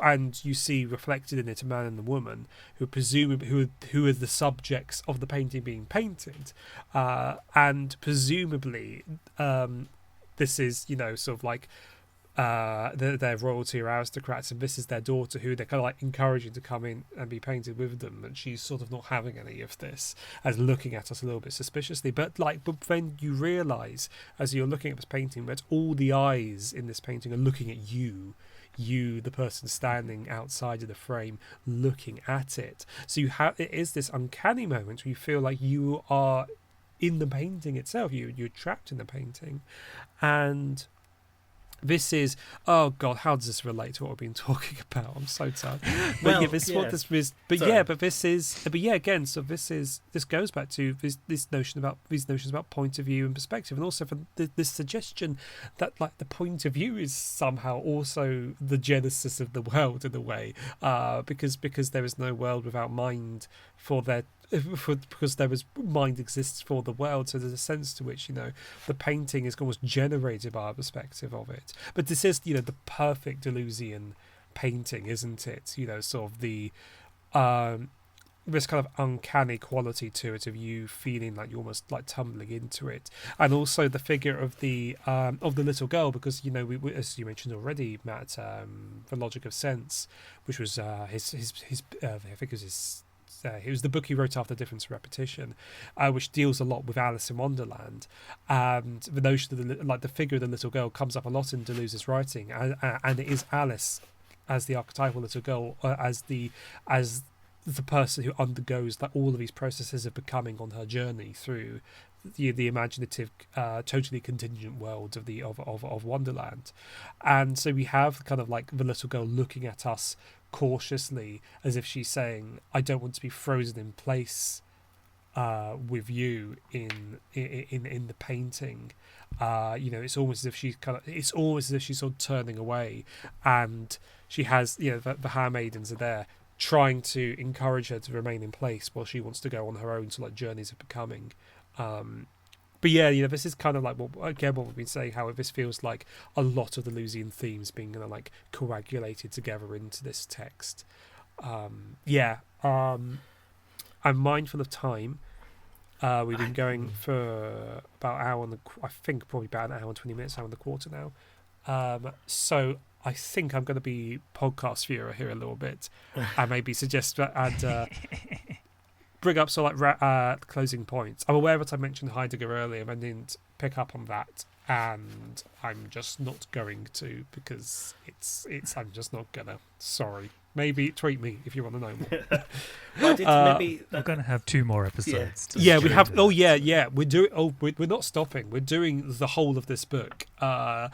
and you see reflected in it a man and a woman who presumably who are the subjects of the painting being painted, and presumably this is, you know, sort of like their royalty or aristocrats, and this is their daughter who they're kind of like encouraging to come in and be painted with them, and she's sort of not having any of this, as looking at us a little bit suspiciously. But then you realise as you're looking at this painting that all the eyes in this painting are looking at you, the person standing outside of the frame, looking at it. So it is this uncanny moment where you feel like you are in the painting itself. You're trapped in the painting, and this is, oh god, how does this relate to what we've been talking about? I'm so tired. But this goes back to this notion about these notions about point of view and perspective, and also for this suggestion that like the point of view is somehow also the genesis of the world in a way, because there is no world without mind because there was mind exists for the world, so there's a sense to which, you know, the painting is almost generated by our perspective of it. But this is, you know, the perfect Deleuzian painting, isn't it? You know, sort of the this kind of uncanny quality to it, of you feeling like you're almost like tumbling into it, and also the figure of the little girl, because, you know, we as you mentioned already, Matt, The Logic of Sense, which was his I think it was his. It was the book he wrote after Difference and Repetition, which deals a lot with Alice in Wonderland, and the notion of the figure of the little girl comes up a lot in Deleuze's writing, and it is Alice as the archetypal little girl, as the person who undergoes like all of these processes of becoming on her journey through the imaginative, totally contingent world of Wonderland. And so we have kind of like the little girl looking at us cautiously, as if she's saying, I don't want to be frozen in place with you in the painting. You know, it's almost as if she's sort of turning away, and she has, you know, the handmaidens are there trying to encourage her to remain in place while she wants to go on her own to like journeys of becoming. But yeah, you know, this is kind of like what we've been saying, how this feels like a lot of the Deleuzian themes being kind of like coagulated together into this text. I'm mindful of time. We've been going for about an hour, I think probably about an hour and 20 minutes, hour and a quarter now. So I think I'm going to be podcast viewer here a little bit, and maybe suggest and bring up closing points. I'm aware that I mentioned Heidegger earlier, and I didn't pick up on that, and I'm just not going to, because I'm just not gonna. Sorry. Maybe tweet me if you want to know more. We're going to have 2 more episodes. Yeah, we have. Oh yeah. We're doing. Oh, we're not stopping. We're doing the whole of this book. We're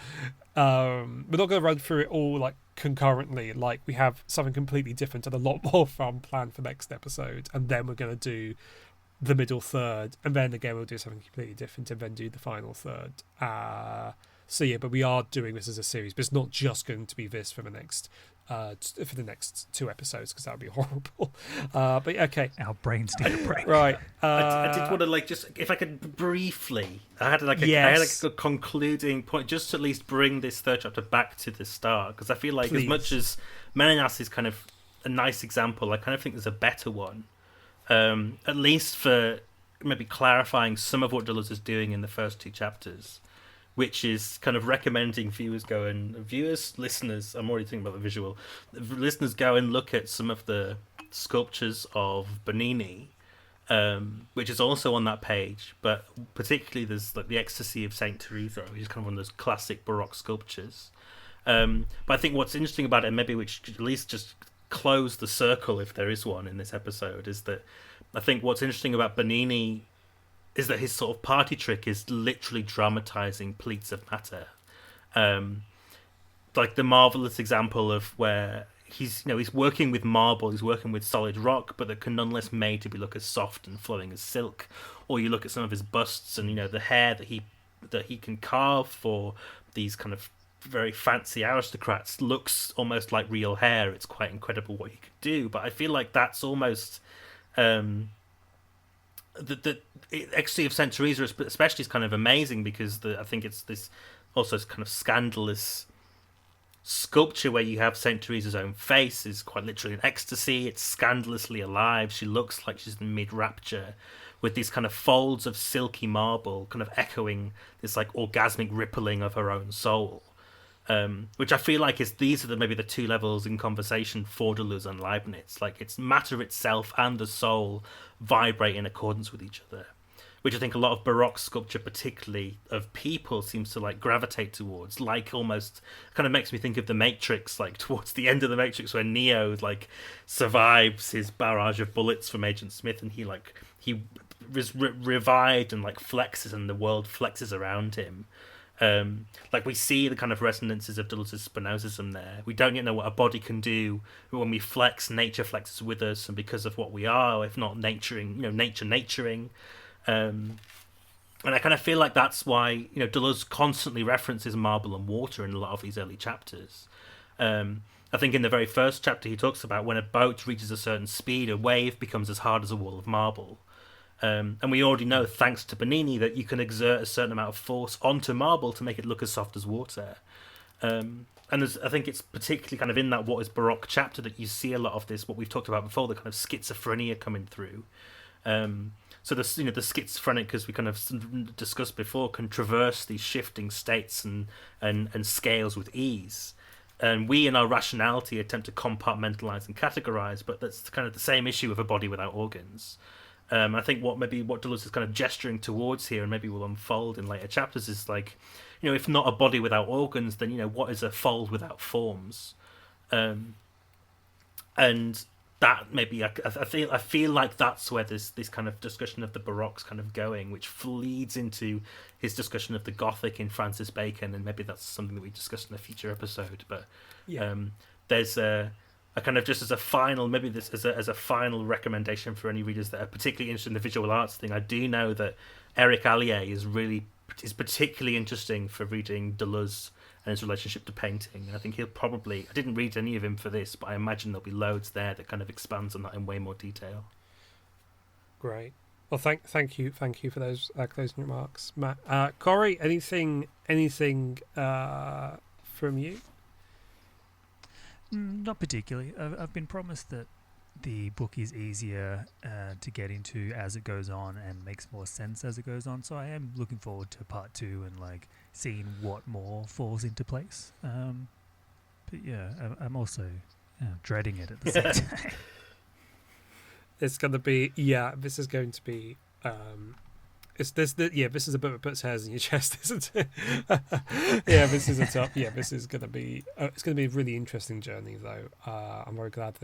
not going to run through it all like concurrently. Like, we have something completely different and a lot more fun planned for next episode, and then we're going to do the middle third, and then again we'll do something completely different, and then do the final third. So yeah, but we are doing this as a series, but it's not just going to be this for the next 2 episodes, because that would be horrible. But okay, our brains need a break. Right. I did want to just, if I could briefly, I had a concluding point, just to at least bring this third chapter back to the start, because I feel like as much as Meninas is kind of a nice example, I kind of think there's a better one, at least for maybe clarifying some of what Deleuze is doing in the first 2 chapters, which is kind of recommending listeners, I'm already thinking about the visual, listeners go and look at some of the sculptures of Bernini, which is also on that page, but particularly there's like the Ecstasy of Saint Teresa, which is kind of one of those classic Baroque sculptures. But I think what's interesting about it, and maybe which at least just close the circle if there is one in this episode, is that I think what's interesting about Bernini is that his sort of party trick is literally dramatizing pleats of matter. Like the marvelous example of where he's working with marble, he's working with solid rock, but that can nonetheless made to be look as soft and flowing as silk. Or you look at some of his busts, and the hair that he can carve for these kind of very fancy aristocrats looks almost like real hair. It's quite incredible what he could do. But I feel like that's almost the Ecstasy of Saint Teresa especially is kind of amazing, because I think it's this also kind of scandalous sculpture where you have Saint Teresa's own face is quite literally in ecstasy. It's scandalously alive. She looks like she's in mid-rapture, with these kind of folds of silky marble kind of echoing this like orgasmic rippling of her own soul. Which I feel like these are maybe the two levels in conversation for Deleuze and Leibniz. Like, it's matter itself and the soul vibrate in accordance with each other, which I think a lot of Baroque sculpture, particularly of people, seems to like gravitate towards. Like, almost kind of makes me think of The Matrix, like towards the end of The Matrix, where Neo like survives his barrage of bullets from Agent Smith, and he revived and like flexes, and the world flexes around him. Like, we see the kind of resonances of Deleuze's Spinozism there. We don't yet know what a body can do, but when we flex, nature flexes with us, and because of what we are, if not naturing, nature naturing. And I kind of feel like that's why Deleuze constantly references marble and water in a lot of these early chapters. I think in the very first chapter he talks about when a boat reaches a certain speed, a wave becomes as hard as a wall of marble. And we already know, thanks to Bernini, that you can exert a certain amount of force onto marble to make it look as soft as water. And I think it's particularly kind of in that What is Baroque chapter that you see a lot of this, what we've talked about before, the kind of schizophrenia coming through. So the schizophrenic, as we kind of discussed before, can traverse these shifting states and scales with ease. And we, in our rationality, attempt to compartmentalize and categorize, but that's kind of the same issue of a body without organs. I think what Deleuze is kind of gesturing towards here, and maybe will unfold in later chapters, is like, if not a body without organs, then what is a fold without forms? And that maybe I feel like that's where this kind of discussion of the Baroque's kind of going, which leads into his discussion of the Gothic in Francis Bacon, and maybe that's something that we discuss in a future episode. But there's a kind of, just as a final, maybe this as a final recommendation for any readers that are particularly interested in the visual arts thing. I do know that Eric Allier is particularly interesting for reading Deleuze and his relationship to painting. I think I didn't read any of him for this, but I imagine there'll be loads there that kind of expands on that in way more detail. Great. Well, thank you for those closing remarks, Matt. Corey, anything from you? Not particularly. I've been promised that the book is easier to get into as it goes on and makes more sense as it goes on. So I am looking forward to part 2 and like seeing what more falls into place. But yeah, I'm also dreading it at the same time. It's going to be this is going to be this is a book that puts hairs in your chest, isn't it? This is going to be it's going to be a really interesting journey, though. I'm very glad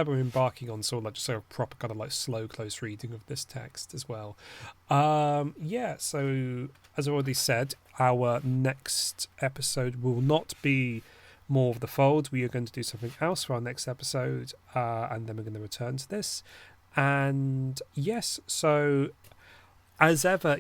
we're embarking on sort of a proper kind of like slow close reading of this text as well. So as I already said, our next episode will not be more of the fold. We are going to do something else for our next episode, and then we're going to return to this. And yes, so as ever,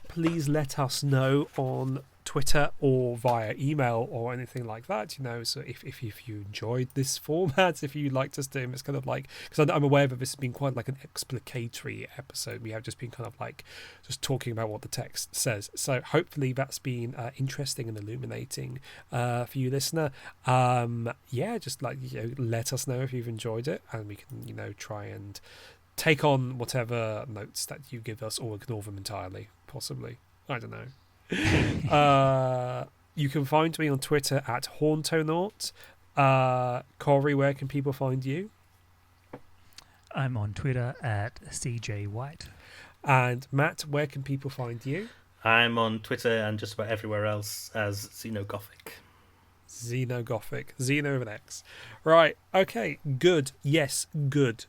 please let us know on Twitter or via email or anything like that. So if you enjoyed this format, if you liked us doing this kind of like, because I'm aware that this has been quite like an explicatory episode. We have just been kind of like just talking about what the text says. So hopefully that's been interesting and illuminating for you, listener. Just like let us know if you've enjoyed it, and we can try and take on whatever notes that you give us, or ignore them entirely, possibly. I don't know. You can find me on Twitter at Hauntonaut. Corey, where can people find you? I'm on Twitter at CJ White. And Matt, where can people find you? I'm on Twitter and just about everywhere else as Xenogothic. Xenogothic. Xeno with an X. Right. Okay. Good. Yes. Good.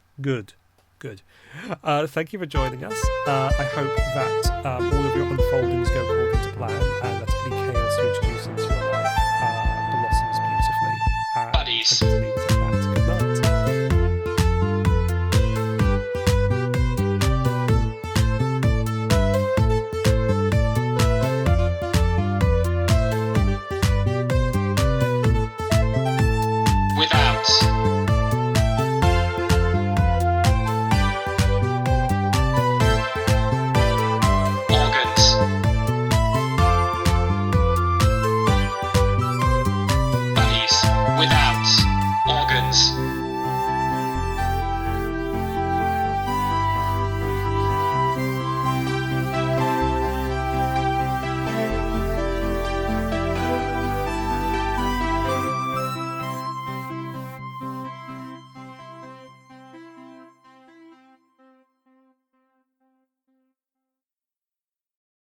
Thank you for joining us. I hope that all of your unfoldings go according to plan,